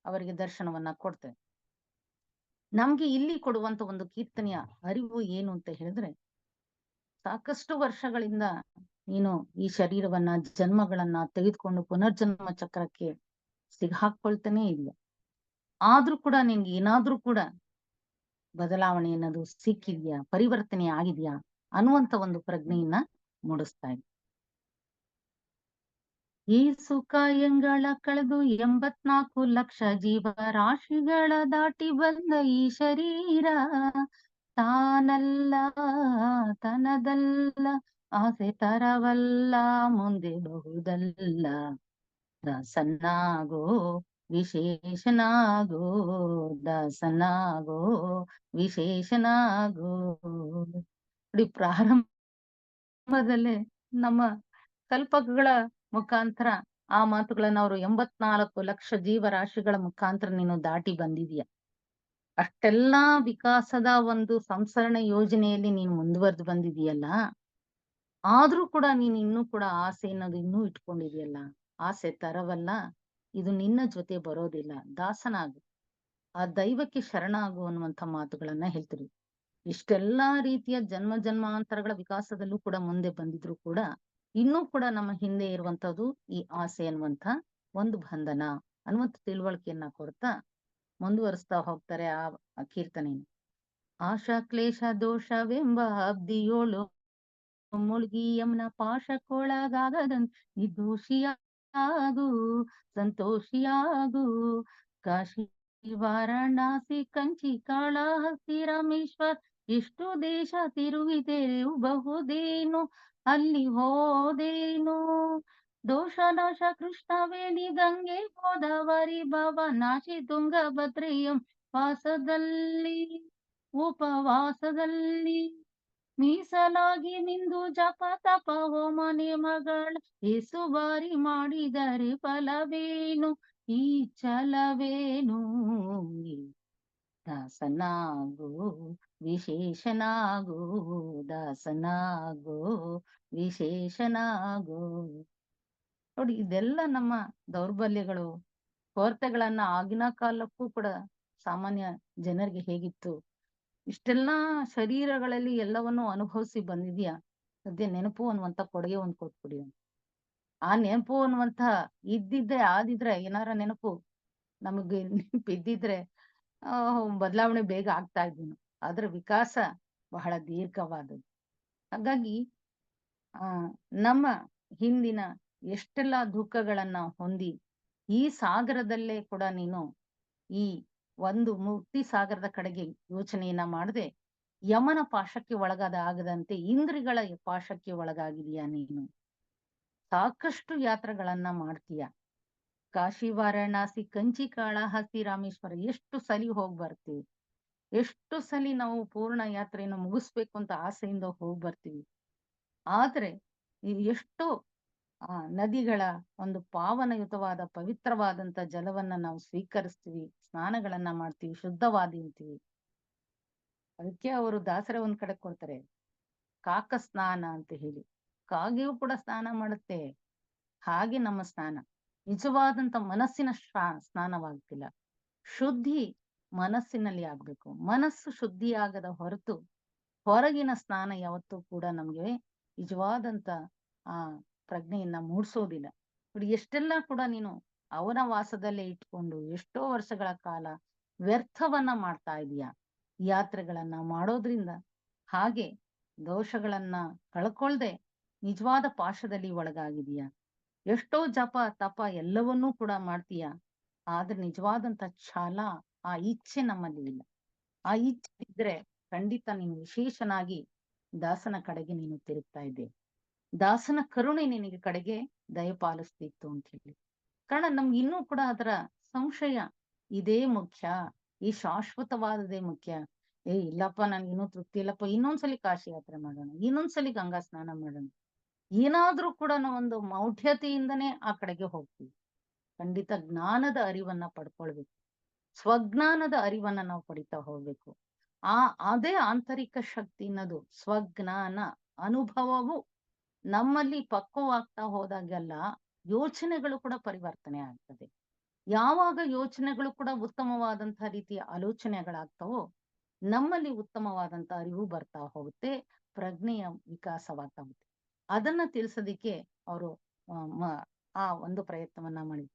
ಅವರಿಗೆ ದರ್ಶನವನ್ನ ಕೊಡ್ತಾರೆ. ನಮ್ಗೆ ಇಲ್ಲಿ ಕೊಡುವಂತ ಒಂದು ಕೀರ್ತನೆಯ ಅರಿವು ಏನು ಅಂತ ಹೇಳಿದ್ರೆ, ಸಾಕಷ್ಟು ವರ್ಷಗಳಿಂದ ನೀನು ಈ ಶರೀರವನ್ನ, ಜನ್ಮಗಳನ್ನ ತೆಗೆದುಕೊಂಡು ಪುನರ್ಜನ್ಮ ಚಕ್ರಕ್ಕೆ ಸಿಗಾಕೊಳ್ತಾನೆ ಇಲ್ಲ. ಆದ್ರೂ ಕೂಡ ನಿನ್ಗೆ ಏನಾದ್ರೂ ಕೂಡ ಬದಲಾವಣೆ ಅನ್ನೋದು ಸಿಕ್ಕಿದ್ಯಾ, ಪರಿವರ್ತನೆ ಆಗಿದ್ಯಾ ಅನ್ನುವಂತ ಒಂದು ಪ್ರಜ್ಞೆಯನ್ನ ಮೂಡಿಸ್ತಾ ಇದೆ. ಈ ಸುಖ ಎಂಗಳ ಕಳೆದು 84 ಲಕ್ಷ ಜೀವರಾಶಿಗಳ ದಾಟಿ ಬಂದ ಈ ಶರೀರ ತಾನಲ್ಲ, ತನದಲ್ಲ, ಆಸೆ ತರವಲ್ಲ, ಮುಂದೆ ಬಹುದಲ್ಲ. ದಾಸನಾಗೋ ವಿಶೇಷನಾಗೋ, ದಾಸನಾಗೋ ವಿಶೇಷನಾಗೋ. ನೋಡಿ, ಪ್ರಾರಂಭದಲ್ಲೇ ನಮ್ಮ ಕಲ್ಪಕಗಳ ಮುಖಾಂತರ ಆ ಮಾತುಗಳನ್ನ ಅವರು 84 ಲಕ್ಷ ಜೀವರಾಶಿಗಳ ಮುಖಾಂತರ ನೀನು ದಾಟಿ ಬಂದಿದೀಯ. ಅಷ್ಟೆಲ್ಲಾ ವಿಕಾಸದ ಒಂದು ಸಂಸ್ಕರಣೆ ಯೋಜನೆಯಲ್ಲಿ ನೀನು ಮುಂದುವರೆದು ಬಂದಿದೀಯಲ್ಲ, ಆದ್ರೂ ಕೂಡ ನೀನು ಇನ್ನೂ ಕೂಡ ಆಸೆ ಅನ್ನೋದು ಇನ್ನೂ ಇಟ್ಕೊಂಡಿದೆಯಲ್ಲ. ಆಸೆ ತರವಲ್ಲ, ಇದು ನಿನ್ನ ಜೊತೆ ಬರೋದಿಲ್ಲ. ದಾಸನಾಗು, ಆ ದೈವಕ್ಕೆ ಶರಣಾಗು ಅನ್ನುವಂಥ ಮಾತುಗಳನ್ನ ಹೇಳ್ತೀರಿ. ಇಷ್ಟೆಲ್ಲಾ ರೀತಿಯ ಜನ್ಮ ಜನ್ಮಾಂತರಗಳ ವಿಕಾಸದಲ್ಲೂ ಕೂಡ ಮುಂದೆ ಬಂದಿದ್ರು ಕೂಡ ಇನ್ನೂ ಕೂಡ ನಮ್ಮ ಹಿಂದೆ ಇರುವಂತದ್ದು ಈ ಆಸೆ ಅನ್ನುವಂಥ ಒಂದು ಬಂಧನ ಅನ್ನುವಂಥ ತಿಳುವಳಿಕೆಯನ್ನ ಕೊಡ್ತಾ ಮುಂದುವರಿಸ್ತಾ ಹೋಗ್ತಾರೆ ಆ ಕೀರ್ತನೆಯನ್ನು. ಆಶಾ ಕ್ಲೇಶ ದೋಷವೆಂಬ ಅಬ್ದಿಯೋಳು ಮುಳುಗಿ ಯಮನ ಪಾಶಕ್ಕೊಳಗಾಗದಂತ ನಿರ್ದೋಷಿಯಾಗು, ಸಂತೋಷಿಯಾಗು. ಕಾಶಿ, ವಾರಣಾಸಿ, ಕಂಚಿ, ಕಾಳಹಸ್ತಿ, ರಾಮೇಶ್ವರ್ ಎಷ್ಟು ದೇಶ ತಿರುಗಿದೆವು ಬಹುದೇನು, ಅಲ್ಲಿ ಹೋದೇನು. ದೋಷನಾಶ ಕೃಷ್ಣವೇಣಿ, ಗಂಗೆ ಗೋದಾವರಿ, ಭವನಾಶಿ, ತುಂಗಭದ್ರೆಯಂ ವಾಸದಲ್ಲಿ, ಉಪವಾಸದಲ್ಲಿ ಮೀಸಲಾಗಿ ನಿಂದು ಜಪ ತಪ ಹೋಮ ನೇಮಗಳ ಏಸು ಬಾರಿ ಮಾಡಿದರೆ ಫಲವೇನು, ಈ ಛಲವೇನು. ದಾಸನಾಗೋ ವಿಶೇಷನಾಗೋ, ದಾಸನಾಗೋ ವಿಶೇಷನಾಗೋ. ನೋಡಿ, ಇದೆಲ್ಲ ನಮ್ಮ ದೌರ್ಬಲ್ಯಗಳು, ಕೊರತೆಗಳನ್ನ ಆಗಿನ ಕಾಲಕ್ಕೂ ಕೂಡ ಸಾಮಾನ್ಯ ಜನರಿಗೆ ಹೇಗಿತ್ತು, ಇಷ್ಟೆಲ್ಲಾ ಶರೀರಗಳಲ್ಲಿ ಎಲ್ಲವನ್ನೂ ಅನುಭವಿಸಿ ಬಂದಿದ್ಯಾ, ಸದ್ಯ ನೆನಪು ಅನ್ನುವಂತ ಕೊಡುಗೆ ಒಂದು ಕೊಟ್ಬಿಡಿ. ಆ ನೆನಪು ಅನ್ನುವಂತ ಇದ್ದಿದ್ರೆ ಆದಿದ್ರೆ ಏನಾರ ನೆನಪು ನಮಗೆ ನೆನಪಿದ್ದಿದ್ರೆ ಬದಲಾವಣೆ ಬೇಗ ಆಗ್ತಾ ಇದ್ವಿ. ಆದ್ರೆ ವಿಕಾಸ ಬಹಳ ದೀರ್ಘವಾದದ್ದು. ಹಾಗಾಗಿ ನಮ್ಮ ಹಿಂದಿನ ಎಷ್ಟೆಲ್ಲಾ ದುಃಖಗಳನ್ನ ಹೊಂದಿ ಈ ಸಾಗರದಲ್ಲೇ ಕೂಡ ನೀನು ಈ ಒಂದು ಮುಕ್ತಿ ಸಾಗರದ ಕಡೆಗೆ ಯೋಚನೆಯನ್ನ ಮಾಡದೆ ಯಮನ ಪಾಶಕ್ಕೆ ಆಗದಂತೆ ಇಂದ್ರಿಗಳ ಪಾಶಕ್ಕೆ ಒಳಗಾಗಿದೀಯಾ ನೀನು? ಸಾಕಷ್ಟು ಯಾತ್ರೆಗಳನ್ನ ಮಾಡ್ತೀಯ. ಕಾಶಿ, ವಾರಾಣಸಿ, ಕಂಚಿ, ಕಾಳಹಸ್ತಿ, ರಾಮೇಶ್ವರ ಎಷ್ಟು ಸಲಿ ಹೋಗ್ ಬರ್ತೀವಿ. ಎಷ್ಟು ಸಲಿ ನಾವು ಪೂರ್ಣ ಯಾತ್ರೆಯನ್ನು ಮುಗಿಸ್ಬೇಕು ಅಂತ ಆಸೆಯಿಂದ ಹೋಗ್ ಬರ್ತೀವಿ. ಆದ್ರೆ ಎಷ್ಟೋ ನದಿಗಳ ಒಂದು ಪಾವನಯುತವಾದ ಪವಿತ್ರವಾದಂತ ಜಲವನ್ನ ನಾವು ಸ್ವೀಕರಿಸ್ತೀವಿ, ಸ್ನಾನಗಳನ್ನ ಮಾಡ್ತೀವಿ, ಶುದ್ಧವಾದಿ ಅಂತೀವಿ. ಅದಕ್ಕೆ ಅವರು ದಾಸರ ಒಂದ್ ಕಡೆ ಕೊಡ್ತಾರೆ, ಕಾಕ ಸ್ನಾನ ಅಂತ ಹೇಳಿ. ಕಾಗೆಯೂ ಕೂಡ ಸ್ನಾನ ಮಾಡುತ್ತೆ. ಹಾಗೆ ನಮ್ಮ ಸ್ನಾನ ನಿಜವಾದಂತ ಮನಸ್ಸಿನ ಸ್ನಾನವಾಗ್ತಿಲ್ಲ. ಶುದ್ಧಿ ಮನಸ್ಸಿನಲ್ಲಿ ಆಗ್ಬೇಕು. ಮನಸ್ಸು ಶುದ್ಧಿಯಾಗದ ಹೊರತು ಹೊರಗಿನ ಸ್ನಾನ ಯಾವತ್ತೂ ಕೂಡ ನಮ್ಗೆ ನಿಜವಾದಂತ ಆ ಪ್ರಜ್ಞೆಯನ್ನ ಮೂಡಿಸೋದಿಲ್ಲ. ನೋಡಿ, ಎಷ್ಟೆಲ್ಲ ಕೂಡ ನೀನು ಅವನ ವಾಸದಲ್ಲೇ ಇಟ್ಕೊಂಡು ಎಷ್ಟೋ ವರ್ಷಗಳ ಕಾಲ ವ್ಯರ್ಥವನ್ನ ಮಾಡ್ತಾ ಇದೀಯ ಯಾತ್ರೆಗಳನ್ನ ಮಾಡೋದ್ರಿಂದ. ಹಾಗೆ ದೋಷಗಳನ್ನ ಕಳ್ಕೊಳ್ದೆ ನಿಜವಾದ ಪಾಶದಲ್ಲಿ ಒಳಗಾಗಿದೀಯ. ಎಷ್ಟೋ ಜಪ ತಪ ಎಲ್ಲವನ್ನೂ ಕೂಡ ಮಾಡ್ತೀಯ. ಆದ್ರೆ ನಿಜವಾದಂತ ಛಲ, ಆ ಇಚ್ಛೆ ನಮ್ಮಲ್ಲಿ ಇಲ್ಲ. ಆ ಇಚ್ಛೆ ಇದ್ರೆ ಖಂಡಿತ ನೀನು ವಿಶೇಷನಾಗಿ ದಾಸನ ಕಡೆಗೆ ನೀನು ತಿರುಗ್ತಾ ಇದ್ದೆ. ದಾಸನ ಕರುಣೆ ನಿನಗೆ ಕಡೆಗೆ ದಯಪಾಲಿಸ್ತಿತ್ತು ಅಂತ ಹೇಳಿ. ಕಾರಣ ನಮ್ಗೆ ಇನ್ನೂ ಕೂಡ ಅದರ ಸಂಶಯ, ಇದೇ ಮುಖ್ಯ, ಈ ಶಾಶ್ವತವಾದದೇ ಮುಖ್ಯ. ಇಲ್ಲಪ್ಪ, ನನ್ಗೆ ಇನ್ನೂ ತೃಪ್ತಿ ಇಲ್ಲಪ್ಪ, ಇನ್ನೊಂದ್ಸಲಿ ಕಾಶಿ ಯಾತ್ರೆ ಮಾಡೋಣ, ಇನ್ನೊಂದ್ಸಲಿ ಗಂಗಾ ಸ್ನಾನ ಮಾಡೋಣ. ಏನಾದ್ರೂ ಕೂಡ ನಾವೊಂದು ಮೌಢ್ಯತೆಯಿಂದನೇ ಆ ಕಡೆಗೆ ಹೋಗ್ತೀವಿ. ಖಂಡಿತ ಜ್ಞಾನದ ಅರಿವನ್ನ ಪಡ್ಕೊಳ್ಬೇಕು. ಸ್ವಜ್ಞಾನದ ಅರಿವನ್ನ ನಾವು ಪಡಿತಾ ಹೋಗ್ಬೇಕು. ಅದೇ ಆಂತರಿಕ ಶಕ್ತಿ ಅನ್ನೋದು, ಸ್ವಜ್ಞಾನ ಅನುಭವವು ನಮ್ಮಲ್ಲಿ ಪಕ್ವವಾಗ್ತಾ ಹೋದಾಗೆಲ್ಲ ಯೋಚನೆಗಳು ಕೂಡ ಪರಿವರ್ತನೆ ಆಗ್ತದೆ. ಯಾವಾಗ ಯೋಚನೆಗಳು ಕೂಡ ಉತ್ತಮವಾದಂತಹ ರೀತಿಯ ಆಲೋಚನೆಗಳಾಗ್ತವೋ ನಮ್ಮಲ್ಲಿ ಉತ್ತಮವಾದಂತ ಅರಿವು ಬರ್ತಾ ಹೋಗುತ್ತೆ, ಪ್ರಜ್ಞೆಯ ವಿಕಾಸವಾಗ್ತಾ ಹೋಗುತ್ತೆ. ಅದನ್ನ ತಿಳಿಸೋದಿಕ್ಕೆ ಅವರು ಆ ಒಂದು ಪ್ರಯತ್ನವನ್ನ ಮಾಡಿ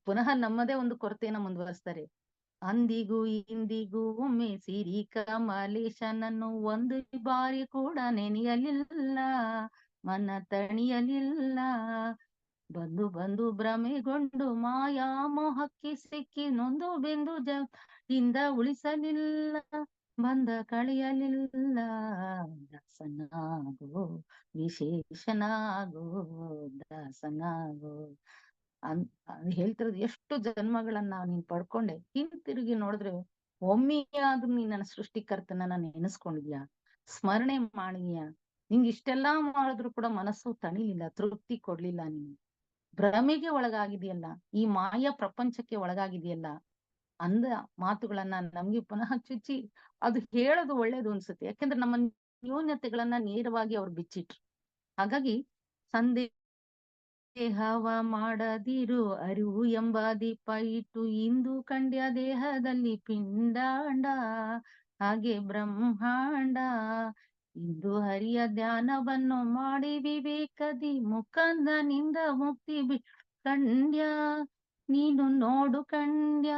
ಪುನಃ ನಮ್ಮದೇ ಒಂದು ಕೊರತೆಯನ್ನ ಮುಂದುವರಿಸ್ತಾರೆ. ಅಂದಿಗೂ ಇಂದಿಗೂ ಒಮ್ಮೆ ಸಿರಿ ಕಮಲೇಶನನ್ನು ಒಂದು ಬಾರಿ ಕೂಡ ನೆನೆಯಲಿಲ್ಲ, ಮನ ತಣಿಯಲಿಲ್ಲ. ಬಂದು ಬಂದು ಭ್ರಮೆಗೊಂಡು ಮಾಯಾ ಮೋಹಕ್ಕೆ ಸಿಕ್ಕಿ ನೊಂದು ಬೆಂದು ಇಂದ ಉಳಿಸಲಿಲ್ಲ, ಬಂದ ಕಳೆಯಲಿಲ್ಲ. ದಾಸನಾಗೋ ವಿಶೇಷನಾಗೋ, ದಾಸನಾಗೋ ಅದ್ ಹೇಳ್ತಿರೋದು. ಎಷ್ಟು ಜನ್ಮಗಳನ್ನ ನೀನ್ ಪಡ್ಕೊಂಡೆ, ಹಿಂತಿರುಗಿ ನೋಡಿದ್ರೆ ಒಮ್ಮೆಯಾದ್ರೂ ನೀನ್ ನನ್ನ ಸೃಷ್ಟಿಕರ್ತನನ್ನ ನೆನೆಸ್ಕೊಂಡಿದ್ಯಾ, ಸ್ಮರಣೆ ಮಾಡಿದ್ಯಾ? ನಿಂಗೆ ಇಷ್ಟೆಲ್ಲಾ ಮಾಡಿದ್ರು ಕೂಡ ಮನಸ್ಸು ತಣಿಲಿಲ್ಲ, ತೃಪ್ತಿ ಕೊಡ್ಲಿಲ್ಲ. ನೀನು ಭ್ರಮೆಗೆ ಒಳಗಾಗಿದೆಯಲ್ಲ, ಈ ಮಾಯಾ ಪ್ರಪಂಚಕ್ಕೆ ಒಳಗಾಗಿದೆಯಲ್ಲ ಅಂದ ಮಾತುಗಳನ್ನ ನಮ್ಗೆ ಪುನಃ ಚುಚ್ಚಿ ಅದು ಹೇಳೋದು ಒಳ್ಳೇದು ಅನ್ಸುತ್ತೆ. ಯಾಕೆಂದ್ರೆ ನಮ್ಮ ನ್ಯೂನ್ಯತೆಗಳನ್ನ ನೇರವಾಗಿ ಅವ್ರು ಬಿಚ್ಚಿಟ್ರು. ಹಾಗಾಗಿ ಸಂದೇಹವ ಮಾಡದಿರು, ಅರಿವು ಎಂಬ ದೀಪ ಇಟ್ಟು ಇಂದು ಕಂಡ್ಯ ದೇಹದಲ್ಲಿ ಪಿಂಡಾಂಡ, ಹಾಗೆ ಬ್ರಹ್ಮಾಂಡ. ಇಂದು ಹರಿಯ ಧ್ಯಾನವನ್ನು ಮಾಡಿ ವಿವೇಕದಿ ಮುಖಂದನಿಂದ ಮುಕ್ತಿ ಕಂಡ್ಯ, ನೀನು ನೋಡು ಕಂಡ್ಯ.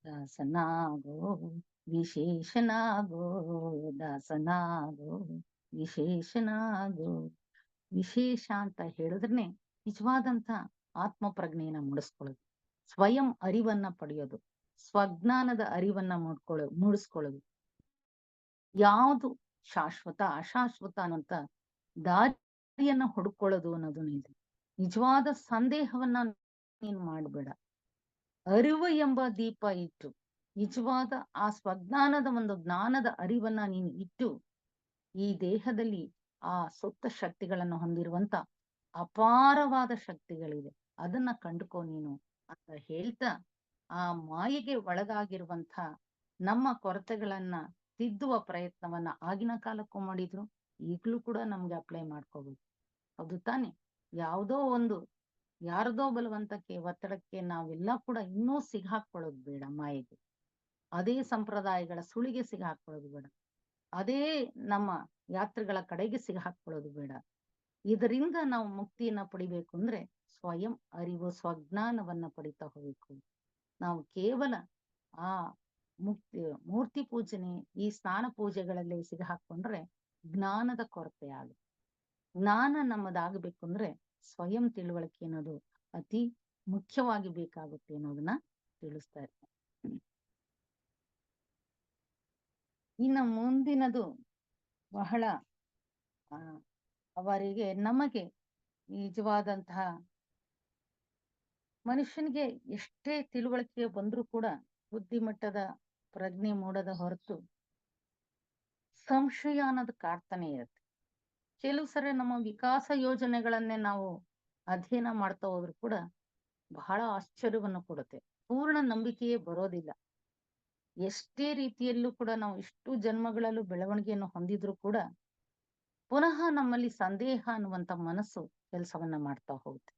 ದಾಸನಾಗೋ ವಿಶೇಷನಾಗೋ, ದಾಸನಾಗೋ ವಿಶೇಷನಾಗೋ. ವಿಶೇಷ ಅಂತ ಹೇಳಿದ್ರೆ ನಿಜವಾದಂತ ಆತ್ಮ ಪ್ರಜ್ಞೆಯನ್ನ ಮೂಡಿಸ್ಕೊಳ್ಳೋದು, ಸ್ವಯಂ ಅರಿವನ್ನ ಪಡೆಯೋದು, ಸ್ವಜ್ಞಾನದ ಅರಿವನ್ನ ಮೂಡಿಸ್ಕೊಳ್ಳೋದು. ಯಾವುದು ಶಾಶ್ವತ ಅಶಾಶ್ವತ ಅನ್ನೋಂತ ದಾರಿಯನ್ನ ಹುಡುಕೊಳ್ಳೋದು ಅನ್ನೋದು ನಿಜವಾದ ಸಂದೇಹವನ್ನ ನೀನು ಮಾಡ್ಬೇಡ. ಅರಿವು ಎಂಬ ದೀಪ ಇಟ್ಟು ನಿಜವಾದ ಆ ಸ್ವಜ್ಞಾನದ ಒಂದು ಜ್ಞಾನದ ಅರಿವನ್ನ ನೀನು ಇಟ್ಟು ಈ ದೇಹದಲ್ಲಿ ಆ ಸುಪ್ತ ಶಕ್ತಿಗಳನ್ನು ಹೊಂದಿರುವಂತ ಅಪಾರವಾದ ಶಕ್ತಿಗಳಿವೆ, ಅದನ್ನ ಕಂಡುಕೋ ನೀನು ಅಂತ ಹೇಳ್ತಾ, ಆ ಮಾಯೆಗೆ ಒಳಗಾಗಿರುವಂತ ನಮ್ಮ ಕೊರತೆಗಳನ್ನ ತಿದ್ದುವ ಪ್ರಯತ್ನವನ್ನ ಆಗಿನ ಕಾಲಕ್ಕೂ ಮಾಡಿದ್ರು, ಈಗ್ಲೂ ಕೂಡ ನಮ್ಗೆ ಅಪ್ಲೈ ಮಾಡ್ಕೋಬೇಕು. ಹೌದು ತಾನೆ? ಯಾವುದೋ ಒಂದು ಯಾರದೋ ಬಲವಂತಕ್ಕೆ ಒತ್ತಡಕ್ಕೆ ನಾವೆಲ್ಲ ಕೂಡ ಇನ್ನೂ ಸಿಗಾಕೊಳ್ಳೋದು ಬೇಡ. ಮಾಯೆಗೆ, ಅದೇ ಸಂಪ್ರದಾಯಗಳ ಸುಳಿಗೆ ಸಿಗಾಕೊಳ್ಳೋದು ಬೇಡ. ಅದೇ ನಮ್ಮ ಯಾತ್ರೆಗಳ ಕಡೆಗೆ ಸಿಗಾಕೊಳ್ಳೋದು ಬೇಡ. ಇದರಿಂದ ನಾವು ಮುಕ್ತಿಯನ್ನ ಪಡಿಬೇಕು ಅಂದ್ರೆ ಸ್ವಯಂ ಅರಿವು ಸ್ವಜ್ಞಾನವನ್ನ ಪಡಿತಾ ಹೋಗ್ಬೇಕು. ನಾವು ಕೇವಲ ಆ ಮೂರ್ತಿ ಪೂಜನೆ, ಈ ಸ್ನಾನ ಪೂಜೆಗಳಲ್ಲಿ ಸಿಗಾಕೊಂಡ್ರೆ ಜ್ಞಾನದ ಕೊರತೆ ಆಗುತ್ತೆ. ಜ್ಞಾನ ನಮ್ಮದಾಗಬೇಕು ಅಂದ್ರೆ ಸ್ವಯಂ ತಿಳುವಳಿಕೆ ಅನ್ನೋದು ಅತಿ ಮುಖ್ಯವಾಗಿ ಬೇಕಾಗುತ್ತೆ ಅನ್ನೋದನ್ನ ತಿಳಿಸ್ತಾ ಇರ್ತಾರೆ. ಇನ್ನು ಮುಂದಿನದು ಬಹಳ ಆ, ಅವರಿಗೆ ನಮಗೆ ನಿಜವಾದಂತಹ ಮನುಷ್ಯನಿಗೆ ಎಷ್ಟೇ ತಿಳುವಳಿಕೆ ಬಂದ್ರೂ ಕೂಡ ಬುದ್ಧಿಮಟ್ಟದ ಪ್ರಜ್ಞೆ ಮೂಡದ ಹೊರತು ಸಂಶಯ ಅನ್ನೋದು ಕಾಡ್ತಾನೆ ಇರುತ್ತೆ. ಕೆಲವು ಸರಿ ನಮ್ಮ ವಿಕಾಸ ಯೋಜನೆಗಳನ್ನೇ ನಾವು ಅಧ್ಯಯನ ಮಾಡ್ತಾ ಹೋದ್ರು ಕೂಡ ಬಹಳ ಆಶ್ಚರ್ಯವನ್ನು ಕೊಡುತ್ತೆ. ಪೂರ್ಣ ನಂಬಿಕೆಯೇ ಬರೋದಿಲ್ಲ. ಎಷ್ಟೇ ರೀತಿಯಲ್ಲೂ ಕೂಡ ನಾವು ಇಷ್ಟು ಜನ್ಮಗಳಲ್ಲೂ ಬೆಳವಣಿಗೆಯನ್ನು ಹೊಂದಿದ್ರು ಕೂಡ ಪುನಃ ನಮ್ಮಲ್ಲಿ ಸಂದೇಹ ಅನ್ನುವಂತ ಮನಸ್ಸು ಕೆಲಸವನ್ನ ಮಾಡ್ತಾ ಹೋಗುತ್ತೆ.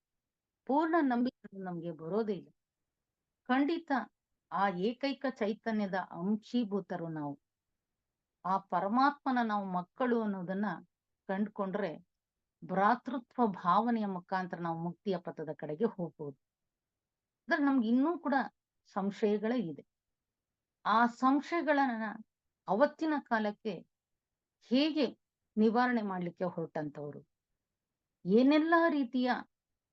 ಪೂರ್ಣ ನಂಬಿಕೆ ನಮ್ಗೆ ಬರೋದೇ ಇಲ್ಲ. ಖಂಡಿತ ಆ ಏಕೈಕ ಚೈತನ್ಯದ ಅಂಶೀಭೂತರು ನಾವು. ಆ ಪರಮಾತ್ಮನ ನಾವು ಮಕ್ಕಳು ಅನ್ನೋದನ್ನ ಕಂಡ್ಕೊಂಡ್ರೆ ಭ್ರಾತೃತ್ವ ಭಾವನೆಯ ಮುಖಾಂತರ ನಾವು ಮುಕ್ತಿಯ ಪಥದ ಕಡೆಗೆ ಹೋಗ್ಬೋದು. ಅಂದ್ರೆ ನಮ್ಗೆ ಇನ್ನೂ ಕೂಡ ಸಂಶಯಗಳೇ ಇದೆ. ಆ ಸಂಶಯಗಳನ್ನ ಅವತ್ತಿನ ಕಾಲಕ್ಕೆ ಹೇಗೆ ನಿವಾರಣೆ ಮಾಡ್ಲಿಕ್ಕೆ ಹೊರಟಂತವ್ರು, ಏನೆಲ್ಲಾ ರೀತಿಯ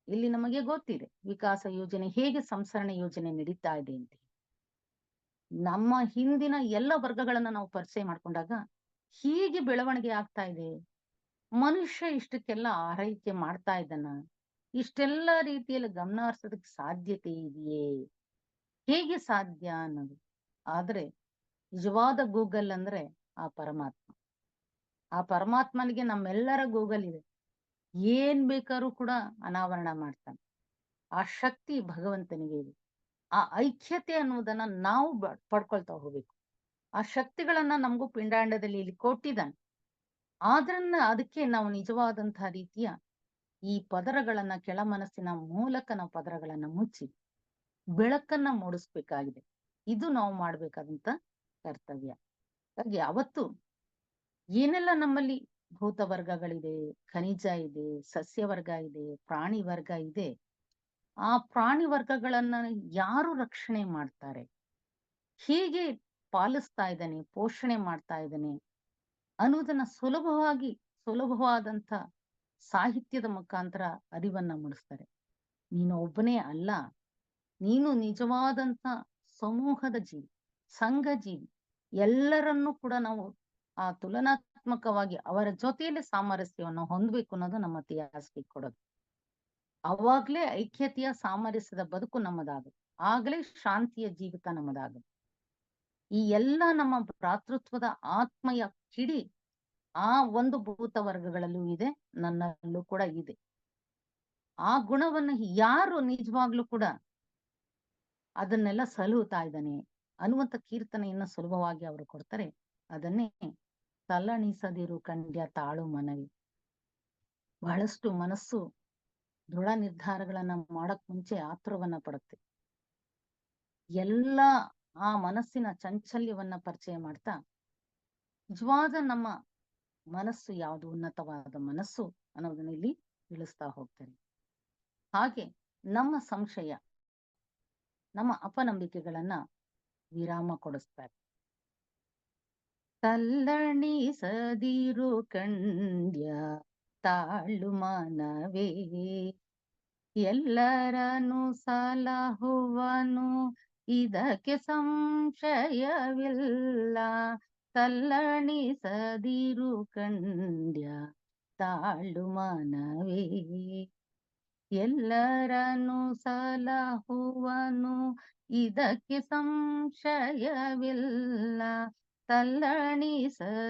ಇಲ್ಲಿ ನಮಗೆ ಗೊತ್ತಿದೆ ವಿಕಾಸ ಯೋಜನೆ ಹೇಗೆ ಸಂಸ್ಕರಣೆ ಯೋಜನೆ ನಡೀತಾ ಇದೆ ಅಂತ. ನಮ್ಮ ಹಿಂದಿನ ಎಲ್ಲ ವರ್ಗಗಳನ್ನ ನಾವು ಪರಿಚಯ ಮಾಡ್ಕೊಂಡಾಗ ಹೀಗೆ ಬೆಳವಣಿಗೆ ಆಗ್ತಾ ಇದೆ, ಮನುಷ್ಯ ಇಷ್ಟಕ್ಕೆಲ್ಲ ಆರೈಕೆ ಮಾಡ್ತಾ ಇದ್ದಾನ, ಇಷ್ಟೆಲ್ಲ ರೀತಿಯಲ್ಲಿ ಗಮನ ಹರಿಸೋದಕ್ಕೆ ಸಾಧ್ಯತೆ ಇದೆಯೇ, ಹೇಗೆ ಸಾಧ್ಯ ಅನ್ನೋದು. ಆದ್ರೆ ನಿಜವಾದ ಗೂಗಲ್ ಅಂದ್ರೆ ಆ ಪರಮಾತ್ಮ. ಆ ಪರಮಾತ್ಮನಿಗೆ ನಮ್ಮೆಲ್ಲರ ಗೂಗಲ್ ಇದೆ. ಏನ್ ಬೇಕಾದ್ರೂ ಕೂಡ ಅನಾವರಣ ಮಾಡ್ತಾನೆ. ಆ ಶಕ್ತಿ ಭಗವಂತನಿಗೆ ಇದೆ. ಆ ಐಕ್ಯತೆ ಅನ್ನುವುದನ್ನ ನಾವು ಪಡ್ಕೊಳ್ತಾ ಹೋಗ್ಬೇಕು. ಆ ಶಕ್ತಿಗಳನ್ನ ನಮಗೂ ಪಿಂಡಾಂಡದಲ್ಲಿ ಇಲ್ಲಿ ಕೊಟ್ಟಿದ್ದಾನೆ. ಆದ್ರನ್ನ ಅದಕ್ಕೆ ನಾವು ನಿಜವಾದಂತಹ ರೀತಿಯ ಈ ಪದರಗಳನ್ನ ಕೆಳ ಮನಸ್ಸಿನ ಮೂಲಕ ನಾವು ಪದರಗಳನ್ನ ಮುಚ್ಚಿ ಬೆಳಕನ್ನ ಮೂಡಿಸ್ಬೇಕಾಗಿದೆ. ಇದು ನಾವು ಮಾಡ್ಬೇಕಾದಂತ ಕರ್ತವ್ಯ. ಹಾಗೆ ಅವತ್ತು ಏನೆಲ್ಲ ನಮ್ಮಲ್ಲಿ ಭೂತ ವರ್ಗಗಳಿದೆ, ಖನಿಜ ಇದೆ, ಸಸ್ಯ ವರ್ಗ ಇದೆ, ಪ್ರಾಣಿ ವರ್ಗ ಇದೆ. ಆ ಪ್ರಾಣಿ ವರ್ಗಗಳನ್ನ ಯಾರು ರಕ್ಷಣೆ ಮಾಡ್ತಾರೆ, ಹೇಗೆ ಪಾಲಿಸ್ತಾ ಇದ್ದಾನೆ, ಪೋಷಣೆ ಮಾಡ್ತಾ ಇದ್ದಾನೆ ಅನ್ನುವುದನ್ನ ಸುಲಭವಾದಂತ ಸಾಹಿತ್ಯದ ಮುಖಾಂತರ ಅರಿವನ್ನ ಮೂಡಿಸ್ತಾರೆ. ನೀನು ಒಬ್ಬನೇ ಅಲ್ಲ, ನೀನು ನಿಜವಾದಂತ ಸಮೂಹದ ಜೀವಿ, ಸಂಘ ಜೀವಿ. ಎಲ್ಲರನ್ನೂ ಕೂಡ ನಾವು ಆ ತುಲನಾತ್ಮಕವಾಗಿ ಅವರ ಜೊತೆಯಲ್ಲಿ ಸಾಮರಸ್ಯವನ್ನು ಹೊಂದಬೇಕು ಅನ್ನೋದು ನಮ್ಮ ಇತಿಹಾಸಕ್ಕೆ ಕೊಡೋದು. ಅವಾಗ್ಲೇ ಐಕ್ಯತೆಯ ಸಾಮರಸ್ಯದ ಬದುಕು ನಮ್ಮದಾಗುತ್ತೆ. ಆಗ್ಲೇ ಶಾಂತಿಯ ಜೀವಿತ ನಮ್ಮದಾಗುತ್ತೆ. ಈ ಎಲ್ಲ ನಮ್ಮ ಭ್ರಾತೃತ್ವದ ಆತ್ಮಯ ಕಿಡಿ ಆ ಒಂದು ಭೂತ ವರ್ಗಗಳಲ್ಲೂ ಇದೆ, ನನ್ನಲ್ಲೂ ಕೂಡ ಇದೆ. ಆ ಗುಣವನ್ನ ಯಾರು ನಿಜವಾಗ್ಲೂ ಕೂಡ ಅದನ್ನೆಲ್ಲ ಸಲಹುತ್ತಾ ಇದ್ದಾನೆ ಅನ್ನುವಂತ ಕೀರ್ತನೆಯನ್ನ ಸುಲಭವಾಗಿ ಅವರು ಕೊಡ್ತಾರೆ. ಅದನ್ನೇ ತಲ್ಲಣಿಸದಿರು ಕಂಡ್ಯ ತಾಳು ಮನವಿ. ಬಹಳಷ್ಟು ಮನಸ್ಸು ದೃಢ ನಿರ್ಧಾರಗಳನ್ನ ಮಾಡಕ್ ಮುಂಚೆ ಆತುರವನ್ನ ಪಡುತ್ತೆ. ಎಲ್ಲ ಆ ಮನಸ್ಸಿನ ಚಂಚಲ್ಯವನ್ನ ಪರಿಚಯ ಮಾಡ್ತಾ ನಿಜವಾದ ನಮ್ಮ ಮನಸ್ಸು ಯಾವುದು ಉನ್ನತವಾದ ಮನಸ್ಸು ಅನ್ನೋದನ್ನ ಇಲ್ಲಿ ತಿಳಿಸ್ತಾ ಹೋಗ್ತಾರೆ. ಹಾಗೆ ನಮ್ಮ ಸಂಶಯ, ನಮ್ಮ ಅಪನಂಬಿಕೆಗಳನ್ನ ವಿರಾಮ ಕೊಡಿಸ್ತಾರೆ. ತಲ್ಲಣಿಸದಿರು ಕಂಡ್ಯ ತಾಳು ಮನವೇ, ಎಲ್ಲರನು ಸಲಹುವನು ಇದಕ್ಕೆ ಸಂಶಯವಿಲ್ಲ. ತಲ್ಲಣಿಸದಿರು ಕಂಡ್ಯ ತಾಳು ಮನವೇ, ಎಲ್ಲರನು ಸಲಹುವನು ಇದಕ್ಕೆ ಸಂಶಯವಿಲ್ಲ. ತಲ್ಲಣಿಸದಿರು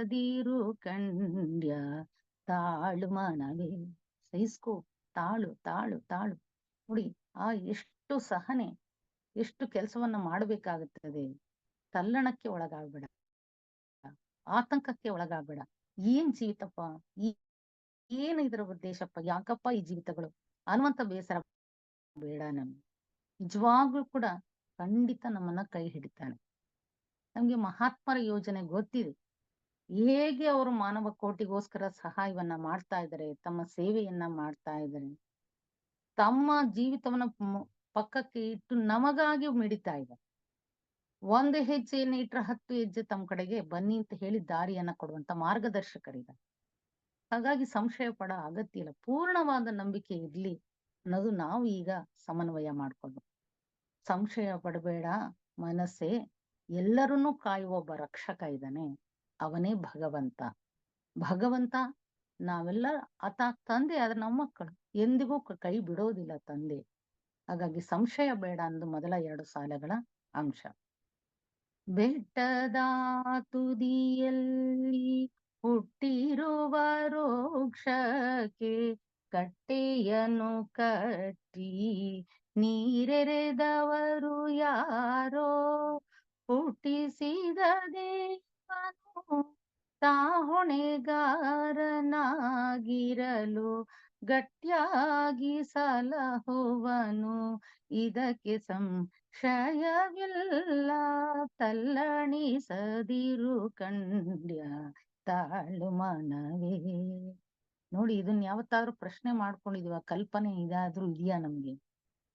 ಕಂಡ್ಯ ತಾಳು ಮನವೇ. ಸಹಿಸ್ಕೋ, ತಾಳು ತಾಳು ತಾಳು. ನೋಡಿ, ಆ ಎಷ್ಟು ಸಹನೆ, ಎಷ್ಟು ಕೆಲಸವನ್ನ ಮಾಡಬೇಕಾಗುತ್ತದೆ. ತಲ್ಲಣಕ್ಕೆ ಒಳಗಾಗ್ಬೇಡ, ಆತಂಕಕ್ಕೆ ಒಳಗಾಗ್ಬೇಡ. ಏನ್ ಜೀವಿತಪ್ಪ, ಏನು ಇದರ ಉದ್ದೇಶಪ್ಪ, ಯಾಕಪ್ಪ ಈ ಜೀವಿತಗಳು ಅನ್ನುವಂತ ಬೇಸರ ಬೇಡ. ನಮ್ಗೆ ನಿಜವಾಗ್ಲೂ ಕೂಡ ಖಂಡಿತ ನಮ್ಮನ್ನ ಕೈ ಹಿಡಿತಾನೆ. ನಮ್ಗೆ ಮಹಾತ್ಮರ ಯೋಜನೆ ಗೊತ್ತಿದೆ, ಹೇಗೆ ಅವರು ಮಾನವ ಕೋಟಿಗೋಸ್ಕರ ಸಹಾಯವನ್ನ ಮಾಡ್ತಾ ಇದ್ದಾರೆ, ತಮ್ಮ ಸೇವೆಯನ್ನ ಮಾಡ್ತಾ ಇದ್ದಾರೆ, ತಮ್ಮ ಜೀವಿತವನ್ನ ಪಕ್ಕಕ್ಕೆ ಇಟ್ಟು ನಮಗಾಗಿ ಮಿಡಿತಾ ಇದ್ದಾರೆ. ಒಂದು ಹೆಜ್ಜೆಯನ್ನು ಇಟ್ರೆ 10 ಹೆಜ್ಜೆ ತಮ್ಮ ಕಡೆಗೆ ಬನ್ನಿ ಅಂತ ಹೇಳಿ ದಾರಿಯನ್ನ ಕೊಡುವಂತ ಮಾರ್ಗದರ್ಶಕರಿದ್ದಾರೆ. ಹಾಗಾಗಿ ಸಂಶಯ ಪಡೋ ಅಗತ್ಯ ಇಲ್ಲ. ಪೂರ್ಣವಾದ ನಂಬಿಕೆ ಇರ್ಲಿ ಅನ್ನೋದು ನಾವು ಈಗ ಸಮನ್ವಯ ಮಾಡ್ಕೊಂಡು, ಸಂಶಯ ಪಡಬೇಡ ಮನಸ್ಸೇ, ಎಲ್ಲರನ್ನೂ ಕಾಯುವ ಒಬ್ಬ ರಕ್ಷಕ ಇದ್ದಾನೆ. ಅವನೇ ಭಗವಂತ. ಭಗವಂತ ನಾವೆಲ್ಲ ಆತ ತಂದೆ, ಆದ್ರೆ ನಮ್ಮ ಮಕ್ಕಳು ಎಂದಿಗೂ ಕೈ ಬಿಡೋದಿಲ್ಲ ತಂದೆ. ಹಾಗಾಗಿ ಸಂಶಯ ಬೇಡ ಅಂದು ಮೊದಲ 2 ಸಾಲುಗಳ ಅಂಶ. ಬೆಟ್ಟದ ತುದಿಯಲ್ಲಿ ಹುಟ್ಟಿರುವ ವೃಕ್ಷಕ್ಕೆ ಕಟ್ಟೆಯನ್ನು ಕಟ್ಟಿ ನೀರೆರೆದವರು ಯಾರೋ, ಹುಟ್ಟಿಸಿದ ದೇವನು ತಾ ಹೊಣೆಗಾರನಾಗಿರಲು ಗಟ್ಟಿಯಾಗಿ ಸಲಹುವನು. ಇದಕ್ಕೆ ಸಂಶಯವಿಲ್ಲ, ತಲ್ಲಣಿಸದಿರು ಕಂಡ್ಯ ತಾಳು ಮನವೇ. ನೋಡಿ, ಇದನ್ನ ಯಾವತ್ತಾದ್ರೂ ಪ್ರಶ್ನೆ ಮಾಡ್ಕೊಂಡಿದೀವ? ಕಲ್ಪನೆ ಇದಾದ್ರೂ ಇದೆಯಾ ನಮ್ಗೆ?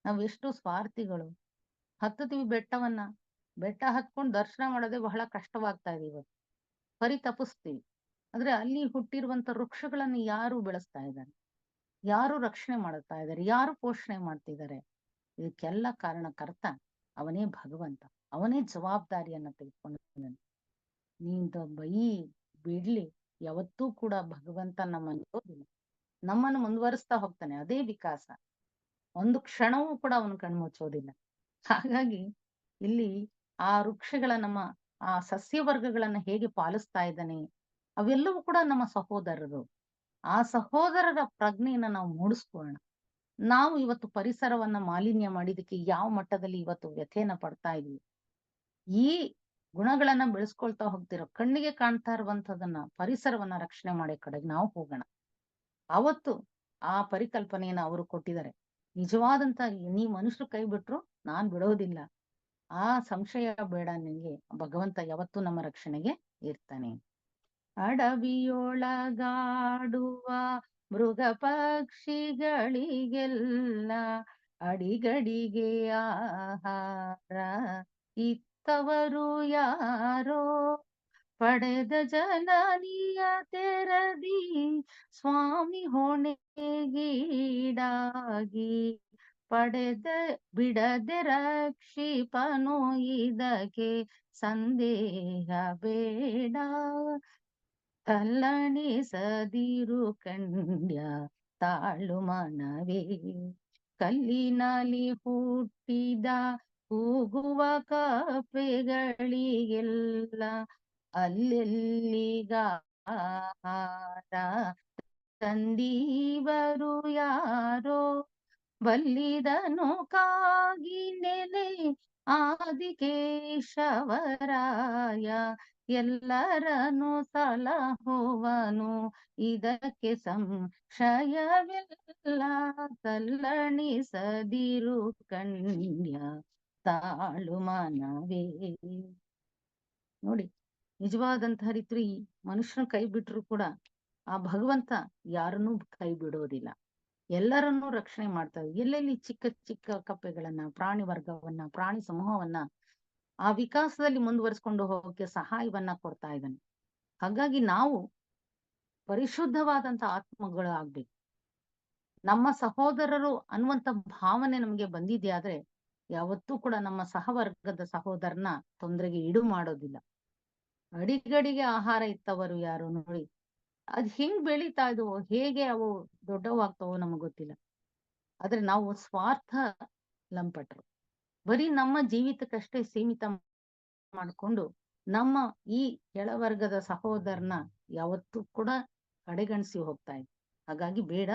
ನಾವ್ ಎಷ್ಟು ಸ್ವಾರ್ಥಿಗಳು. ಹತ್ತುತ್ತೀವಿ ಬೆಟ್ಟವನ್ನ, ಬೆಟ್ಟ ಹತ್ಕೊಂಡು ದರ್ಶನ ಮಾಡೋದೇ ಬಹಳ ಕಷ್ಟವಾಗ್ತಾ ಇದೆ ಇವತ್ತು. ಪರಿತಪಿಸ್ತೀವಿ. ಆದ್ರೆ ಅಲ್ಲಿ ಹುಟ್ಟಿರುವಂತ ವೃಕ್ಷಗಳನ್ನ ಯಾರು ಬೆಳೆಸ್ತಾ ಇದ್ದಾರೆ? ಯಾರು ರಕ್ಷಣೆ ಮಾಡ್ತಾ ಇದ್ದಾರೆ? ಯಾರು ಪೋಷಣೆ ಮಾಡ್ತಿದ್ದಾರೆ? ಇದಕ್ಕೆಲ್ಲ ಕಾರಣಕರ್ತ ಅವನೇ ಭಗವಂತ. ಅವನೇ ಜವಾಬ್ದಾರಿಯನ್ನ ತೆಗೆದುಕೊಂಡಿದ್ದಾನೆ. ನೀನು ಬೈ ಬಿಡ್ಲಿ, ಯಾವತ್ತೂ ಕೂಡ ಭಗವಂತ ನಮ್ಮನ್ನು ನಮ್ಮನ್ನು ಮುಂದುವರಿಸ್ತಾ ಹೋಗ್ತಾನೆ. ಅದೇ ವಿಕಾಸ. ಒಂದು ಕ್ಷಣವೂ ಕೂಡ ಅವನು ಕಣ್ಮುಚ್ಚೋದಿಲ್ಲ. ಹಾಗಾಗಿ ಇಲ್ಲಿ ಆ ವೃಕ್ಷಗಳ ಆ ಸಸ್ಯವರ್ಗಗಳನ್ನ ಹೇಗೆ ಪಾಲಿಸ್ತಾ ಇದ್ದಾನೆ, ಅವೆಲ್ಲವೂ ಕೂಡ ನಮ್ಮ ಸಹೋದರರು. ಆ ಸಹೋದರರ ಪ್ರಜ್ಞೆಯನ್ನ ನಾವು ಮೂಡಿಸ್ಕೊಳ್ಳೋಣ. ನಾವು ಇವತ್ತು ಪರಿಸರವನ್ನ ಮಾಲಿನ್ಯ ಮಾಡಿದಕ್ಕೆ ಯಾವ ಮಟ್ಟದಲ್ಲಿ ಇವತ್ತು ವ್ಯಥೆಯನ್ನ ಪಡ್ತಾ ಇದೀವಿ. ಈ ಗುಣಗಳನ್ನ ಬೆಳೆಸ್ಕೊಳ್ತಾ ಹೋಗ್ತಿರೋ, ಕಣ್ಣಿಗೆ ಕಾಣ್ತಾ ಇರುವಂತದನ್ನ, ಪರಿಸರವನ್ನ ರಕ್ಷಣೆ ಮಾಡೋ ಕಡೆಗೆ ನಾವು ಹೋಗೋಣ. ಅವತ್ತು ಆ ಪರಿಕಲ್ಪನೆಯನ್ನ ಅವರು ಕೊಟ್ಟಿದ್ದಾರೆ. ನಿಜವಾದಂತ ನೀ ಮನುಷ್ಯರು ಕೈ ಬಿಟ್ರು ನಾನ್ ಬಿಡೋದಿಲ್ಲ. ಆ ಸಂಶಯ ಬೇಡ ನಿನ್ಗೆ. ಭಗವಂತ ಯಾವತ್ತೂ ನಮ್ಮ ರಕ್ಷಣೆಗೆ ಇರ್ತಾನೆ. ಅಡವಿಯೊಳಗಾಡುವ ಮೃಗ ಪಕ್ಷಿಗಳಿಗೆಲ್ಲ ಅಡಿಗಡಿಗೆ ಆಹಾರ ಇತ್ತವರು ಯಾರೋ, ಪಡೆದ ಜನನಿಯ ತೆರದಿ ಸ್ವಾಮಿ ಹೊಣೆಗೀಡಾಗಿ ಬಿಡದೆ ರಕ್ಷಿಪನು. ಇದಕ್ಕೆ ಸಂದೇಹ ಬೇಡ, ತಲ್ಲಣಿಸದಿರು ಕಂಡ್ಯ ತಾಳು ಮನವೇ. ಕಲ್ಲಿನಲ್ಲಿ ಹುಟ್ಟಿದ ಕೂಗುವ ಕಪ್ಪೆಗಳಿಗೆಲ್ಲ ಅಲ್ಲೆಲ್ಲಿಗಾರ ತಂದೀವರು ಯಾರೋ, ಬಲ್ಲಿದನು ಕಾಗಿ ನೆಲೆ ಆದಿಕೇಶವರಾಯ. ಎಲ್ಲರನ್ನು ಸಲಹುವನು, ಇದಕ್ಕೆ ಸಂಶಯವಿಲ್ಲ, ತಲ್ಲಣಿಸದಿರು ಕಂಡ್ಯ ತಾಳು ಮನವೇ. ನೋಡಿ, ನಿಜವಾದಂತಹ ರೀತಿ ಮನುಷ್ಯನ ಕೈ ಬಿಟ್ರು ಕೂಡ ಆ ಭಗವಂತ ಯಾರನ್ನೂ ಕೈ ಬಿಡೋದಿಲ್ಲ. ಎಲ್ಲರನ್ನೂ ರಕ್ಷಣೆ ಮಾಡ್ತಾರೆ. ಎಲ್ಲೆಲ್ಲಿ ಚಿಕ್ಕ ಚಿಕ್ಕ ಕಪ್ಪೆಗಳನ್ನ, ಪ್ರಾಣಿ ವರ್ಗವನ್ನ, ಪ್ರಾಣಿ ಸಮೂಹವನ್ನ ಆ ವಿಕಾಸದಲ್ಲಿ ಮುಂದುವರಿಸ್ಕೊಂಡು ಹೋಗೋಕೆ ಸಹಾಯವನ್ನ ಕೊಡ್ತಾ ಇದ್ದಾನೆ. ಹಾಗಾಗಿ ನಾವು ಪರಿಶುದ್ಧವಾದಂತ ಆತ್ಮಗಳು ಆಗ್ಬೇಕು. ನಮ್ಮ ಸಹೋದರರು ಅನ್ನುವಂತ ಭಾವನೆ ನಮ್ಗೆ ಬಂದಿದ್ಯಾದ್ರೆ ಯಾವತ್ತೂ ಕೂಡ ನಮ್ಮ ಸಹವರ್ಗದ ಸಹೋದರನ ತೊಂದರೆಗೆ ಈಡು ಮಾಡೋದಿಲ್ಲ. ಅಡಿಗಡಿಗೆ ಆಹಾರ ಇತ್ತವರು ಯಾರು ನೋಡಿ. ಅದ್ ಹೆಂಗ್ ಬೆಳೀತಾ ಇದ್ವೋ, ಹೇಗೆ ಅವು ದೊಡ್ಡವಾಗ್ತಾವೋ ನಮಗ್ ಗೊತ್ತಿಲ್ಲ. ಆದ್ರೆ ನಾವು ಸ್ವಾರ್ಥ ಲಂಪಟ್ರು. ಬರೀ ನಮ್ಮ ಜೀವಿತಕ್ಕಷ್ಟೇ ಸೀಮಿತ ಮಾಡ್ಕೊಂಡು ನಮ್ಮ ಈ ಕೆಳವರ್ಗದ ಸಹೋದರನ ಯಾವತ್ತೂ ಕೂಡ ಕಡೆಗಣಿಸಿ ಹೋಗ್ತಾ ಇದ್ವಿ. ಹಾಗಾಗಿ ಬೇಡ.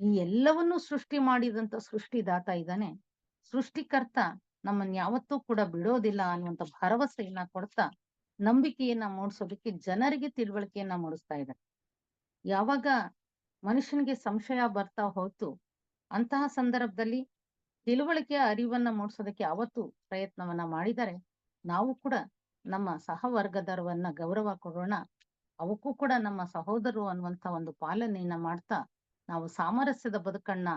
ಈ ಎಲ್ಲವನ್ನೂ ಸೃಷ್ಟಿ ಮಾಡಿದಂತ ಸೃಷ್ಟಿದಾತ ಇದ್ದಾನೆ. ಸೃಷ್ಟಿಕರ್ತ ನಮ್ಮನ್ನ ಯಾವತ್ತೂ ಕೂಡ ಬಿಡೋದಿಲ್ಲ ಅನ್ನುವಂತ ಭರವಸೆಯನ್ನ ಕೊಡ್ತಾ, ನಂಬಿಕೆಯನ್ನ ಮೂಡಿಸೋದಕ್ಕೆ ಜನರಿಗೆ ತಿಳುವಳಿಕೆಯನ್ನ ಮೂಡಿಸ್ತಾ ಇದ್ದಾರೆ. ಯಾವಾಗ ಮನುಷ್ಯನಿಗೆ ಸಂಶಯ ಬರ್ತಾ ಹೋಯ್ತು, ಅಂತಹ ಸಂದರ್ಭದಲ್ಲಿ ತಿಳುವಳಿಕೆಯ ಅರಿವನ್ನ ಮೂಡಿಸೋದಕ್ಕೆ ಅವತ್ತು ಪ್ರಯತ್ನವನ್ನ ಮಾಡಿದರೆ, ನಾವು ಕೂಡ ನಮ್ಮ ಸಹವರ್ಗದವರನ್ನ ಗೌರವ ಕೊಡೋಣ. ಅವಕ್ಕೂ ಕೂಡ ನಮ್ಮ ಸಹೋದರರು ಅನ್ನುವಂತ ಒಂದು ಪಾಲನೆಯನ್ನ ಮಾಡ್ತಾ ನಾವು ಸಾಮರಸ್ಯದ ಬದುಕನ್ನ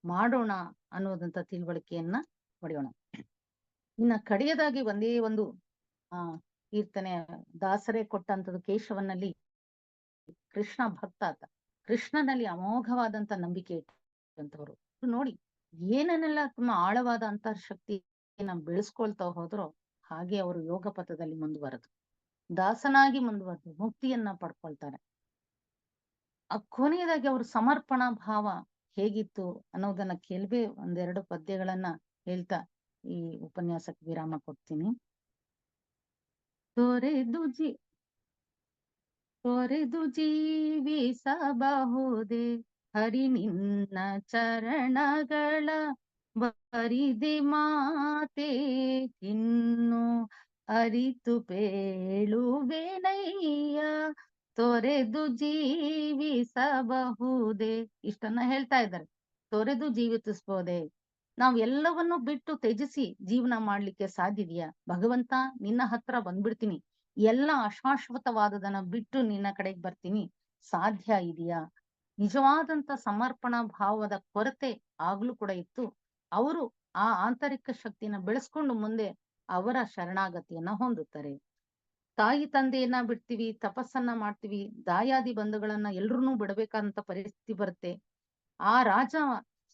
ಮಾಡೋಣ ಅನ್ನೋದಂತ ತಿಳುವಳಿಕೆಯನ್ನ ಪಡೆಯೋಣ. ಇನ್ನ ಕಡೆಯದಾಗಿ ಒಂದೇ ಒಂದು ಕೀರ್ತನೆ ದಾಸರೇ ಕೊಟ್ಟಂತದ್ದು ಕೇಶವನಲ್ಲಿ. ಕೃಷ್ಣ ಭಕ್ತ ಆತ. ಕೃಷ್ಣನಲ್ಲಿ ಅಮೋಘವಾದಂತ ನಂಬಿಕೆ ಇಟ್ಟಂತವ್ರು ನೋಡಿ, ಏನನ್ನೆಲ್ಲ ತುಂಬಾ ಆಳವಾದ ಅಂತರ್ಶಕ್ತಿಯನ್ನ ಬೆಳೆಸ್ಕೊಳ್ತಾ ಹೋದ್ರೋ ಹಾಗೆ ಅವರು ಯೋಗ ಪಥದಲ್ಲಿ ಮುಂದುವರೆದ್ರು. ದಾಸನಾಗಿ ಮುಂದುವರೆದು ಮುಕ್ತಿಯನ್ನ ಪಡ್ಕೊಳ್ತಾರೆ. ಕೊನೆಯದಾಗಿ ಅವ್ರ ಸಮರ್ಪಣಾ ಭಾವ ಹೇಗಿತ್ತು ಅನ್ನೋದನ್ನ ಕೆಲವೇ ಒಂದೆರಡು ಪದ್ಯಗಳನ್ನ ಹೇಳ್ತಾ ಈ ಉಪನ್ಯಾಸಕ್ಕೆ ವಿರಾಮ ಕೊಡ್ತೀನಿ. ತೊರೆದು ಜಿ ತೊರೆದು ಜೀವಿಸಬಹುದೇ ಹರಿ ನಿನ್ನ ಚರಣಗಳ ಬರಿದೆ ಮಾತೆ ಇನ್ನು ಅರಿತು ಪೇಳುವೆನಯ್ಯ ತೊರೆದು ಜೀವಿಸಬಹುದೇ. ಇಷ್ಟನ್ನ ಹೇಳ್ತಾ ಇದ್ದಾರೆ. ತೊರೆದು ಜೀವಿಸಬಹುದೇ, ನಾವ್ ಎಲ್ಲವನ್ನು ಬಿಟ್ಟು ತ್ಯಜಿಸಿ ಜೀವನ ಮಾಡ್ಲಿಕ್ಕೆ ಸಾಧ್ಯವಿದೆಯಾ? ಭಗವಂತ ನಿನ್ನ ಹತ್ರ ಬಂದ್ಬಿಡ್ತೀನಿ, ಎಲ್ಲ ಅಶಾಶ್ವತವಾದದನ್ನ ಬಿಟ್ಟು ನಿನ್ನ ಕಡೆಗೆ ಬರ್ತೀನಿ, ಸಾಧ್ಯ ಇದೆಯಾ? ನಿಜವಾದಂತ ಸಮರ್ಪಣಾ ಭಾವದ ಕೊರತೆ ಆಗ್ಲೂ ಕೂಡ ಇತ್ತು. ಅವರು ಆ ಆಂತರಿಕ ಶಕ್ತಿನ ಬೆಳೆಸ್ಕೊಂಡು ಮುಂದೆ ಅವರ ಶರಣಾಗತಿಯನ್ನ ಹೊಂದುತ್ತಾರೆ. ತಾಯಿ ತಂದೆಯನ್ನ ಬಿಡ್ತೀವಿ, ತಪಸ್ಸನ್ನ ಮಾಡ್ತೀವಿ, ದಾಯಾದಿ ಬಂಧುಗಳನ್ನ ಎಲ್ರನ್ನೂ ಬಿಡಬೇಕಾದಂತ ಪರಿಸ್ಥಿತಿ ಬರುತ್ತೆ. ಆ ರಾಜ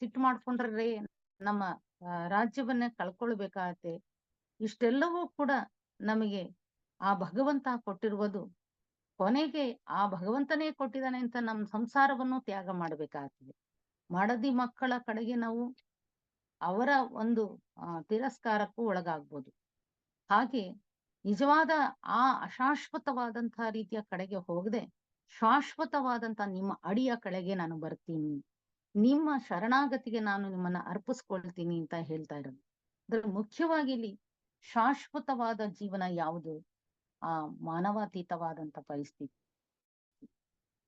ಸಿಟ್ಟು ಮಾಡ್ಕೊಂಡ್ರೆ ನಮ್ಮ ರಾಜ್ಯವನ್ನೇ ಕಳ್ಕೊಳ್ಬೇಕಾಗತ್ತೆ. ಇಷ್ಟೆಲ್ಲವೂ ಕೂಡ ನಮಗೆ ಆ ಭಗವಂತ ಕೊಟ್ಟಿರುವುದು. ಕೊನೆಗೆ ಆ ಭಗವಂತನೇ ಕೊಟ್ಟಿದ್ದಾನೆ ಅಂತ ನಮ್ಮ ಸಂಸಾರವನ್ನು ತ್ಯಾಗ ಮಾಡ್ಬೇಕಾಗ್ತದೆ. ಮಡದಿ ಮಕ್ಕಳ ಕಡೆಗೆ ನಾವು ಅವರ ಒಂದು ತಿರಸ್ಕಾರಕ್ಕೂ ಒಳಗಾಗ್ಬೋದು. ಹಾಗೆ ನಿಜವಾದ ಆ ಅಶಾಶ್ವತವಾದಂತಹ ರೀತಿಯ ಕಡೆಗೆ ಹೋಗದೆ ಶಾಶ್ವತವಾದಂತ ನಿಮ್ಮ ಅಡಿಯ ಕಡೆಗೆ ನಾನು ಬರ್ತೀನಿ, ನಿಮ್ಮ ಶರಣಾಗತಿಗೆ ನಾನು ನಿಮ್ಮನ್ನ ಅರ್ಪಿಸ್ಕೊಳ್ತೀನಿ ಅಂತ ಹೇಳ್ತಾ ಇರೋದು. ಅದ್ರ ಮುಖ್ಯವಾಗಿ ಇಲ್ಲಿ ಶಾಶ್ವತವಾದ ಜೀವನ ಯಾವುದು? ಆ ಮಾನವಾತೀತವಾದಂತ ಪರಿಸ್ಥಿತಿ.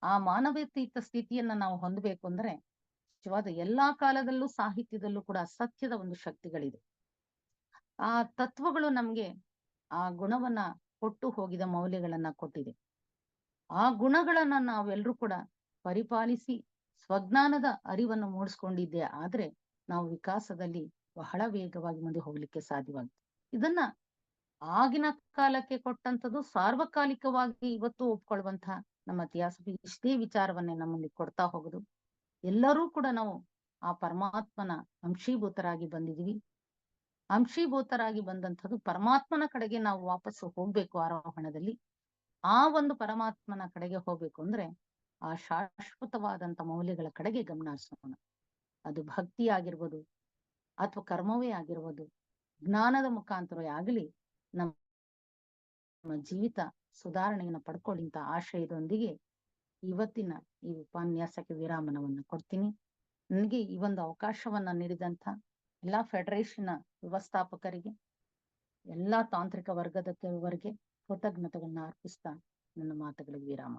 ಆ ಮಾನವಾತೀತ ಸ್ಥಿತಿಯನ್ನ ನಾವು ಹೊಂದಬೇಕು ಅಂದ್ರೆ ನಿಜವಾದ ಎಲ್ಲಾ ಕಾಲದಲ್ಲೂ ಸಾಹಿತ್ಯದಲ್ಲೂ ಕೂಡ ಸತ್ಯದ ಒಂದು ಶಕ್ತಿಗಳಿದೆ. ಆ ತತ್ವಗಳು ನಮ್ಗೆ ಆ ಗುಣವನ್ನ ಕೊಟ್ಟು ಹೋಗಿದ ಮೌಲ್ಯಗಳನ್ನ ಕೊಟ್ಟಿದೆ. ಆ ಗುಣಗಳನ್ನ ನಾವೆಲ್ಲರೂ ಕೂಡ ಪರಿಪಾಲಿಸಿ ಸ್ವಜ್ಞಾನದ ಅರಿವನ್ನು ಮೂಡಿಸ್ಕೊಂಡಿದ್ದೆ ಆದ್ರೆ ನಾವು ವಿಕಾಸದಲ್ಲಿ ಬಹಳ ವೇಗವಾಗಿ ಮುಂದೆ ಹೋಗ್ಲಿಕ್ಕೆ ಸಾಧ್ಯವಾಗುತ್ತೆ. ಇದನ್ನ ಆಗಿನ ಕಾಲಕ್ಕೆ ಕೊಟ್ಟಂತದ್ದು ಸಾರ್ವಕಾಲಿಕವಾಗಿ ಇವತ್ತು ಒಪ್ಕೊಳ್ಳುವಂತಹ ನಮ್ಮ ಇತಿಹಾಸ ಇಷ್ಟೇ ವಿಚಾರವನ್ನೇ ನಮ್ಮಲ್ಲಿ ಕೊಡ್ತಾ ಹೋಗುದು. ಎಲ್ಲರೂ ಕೂಡ ನಾವು ಆ ಪರಮಾತ್ಮನ ಅಂಶೀಭೂತರಾಗಿ ಬಂದಿದೀವಿ. ಅಂಶೀಭೂತರಾಗಿ ಬಂದಂಥದ್ದು ಪರಮಾತ್ಮನ ಕಡೆಗೆ ನಾವು ವಾಪಸ್ಸು ಹೋಗ್ಬೇಕು. ಆರೋಹಣದಲ್ಲಿ ಆ ಒಂದು ಪರಮಾತ್ಮನ ಕಡೆಗೆ ಹೋಗ್ಬೇಕು ಅಂದ್ರೆ ಆ ಶಾಶ್ವತವಾದಂತ ಮೌಲ್ಯಗಳ ಕಡೆಗೆ ಗಮನ ಹರಿಸೋಣ. ಅದು ಭಕ್ತಿ ಆಗಿರ್ಬೋದು ಅಥವಾ ಕರ್ಮವೇ ಆಗಿರ್ಬೋದು, ಜ್ಞಾನದ ಮುಖಾಂತರವೇ ಆಗಲಿ ನಮ್ಮ ಜೀವಿತ ಸುಧಾರಣೆಯನ್ನು ಪಡ್ಕೊಳ್ಳಿ ಅಂತ ಆಶಯದೊಂದಿಗೆ ಇವತ್ತಿನ ಈ ಉಪನ್ಯಾಸಕ್ಕೆ ವಿರಾಮನವನ್ನ ಕೊಡ್ತೀನಿ. ನನಗೆ ಈ ಒಂದು ಅವಕಾಶವನ್ನ ನೀಡಿದಂತ ಎಲ್ಲಾ ಫೆಡರೇಷನ್ ವ್ಯವಸ್ಥಾಪಕರಿಗೆ, ಎಲ್ಲಾ ತಾಂತ್ರಿಕ ವರ್ಗದವರಿಗೆ ಕೃತಜ್ಞತೆಗಳನ್ನ ಅರ್ಪಿಸ್ತಾ ನನ್ನ ಮಾತುಗಳಿಗೆ ವಿರಾಮ.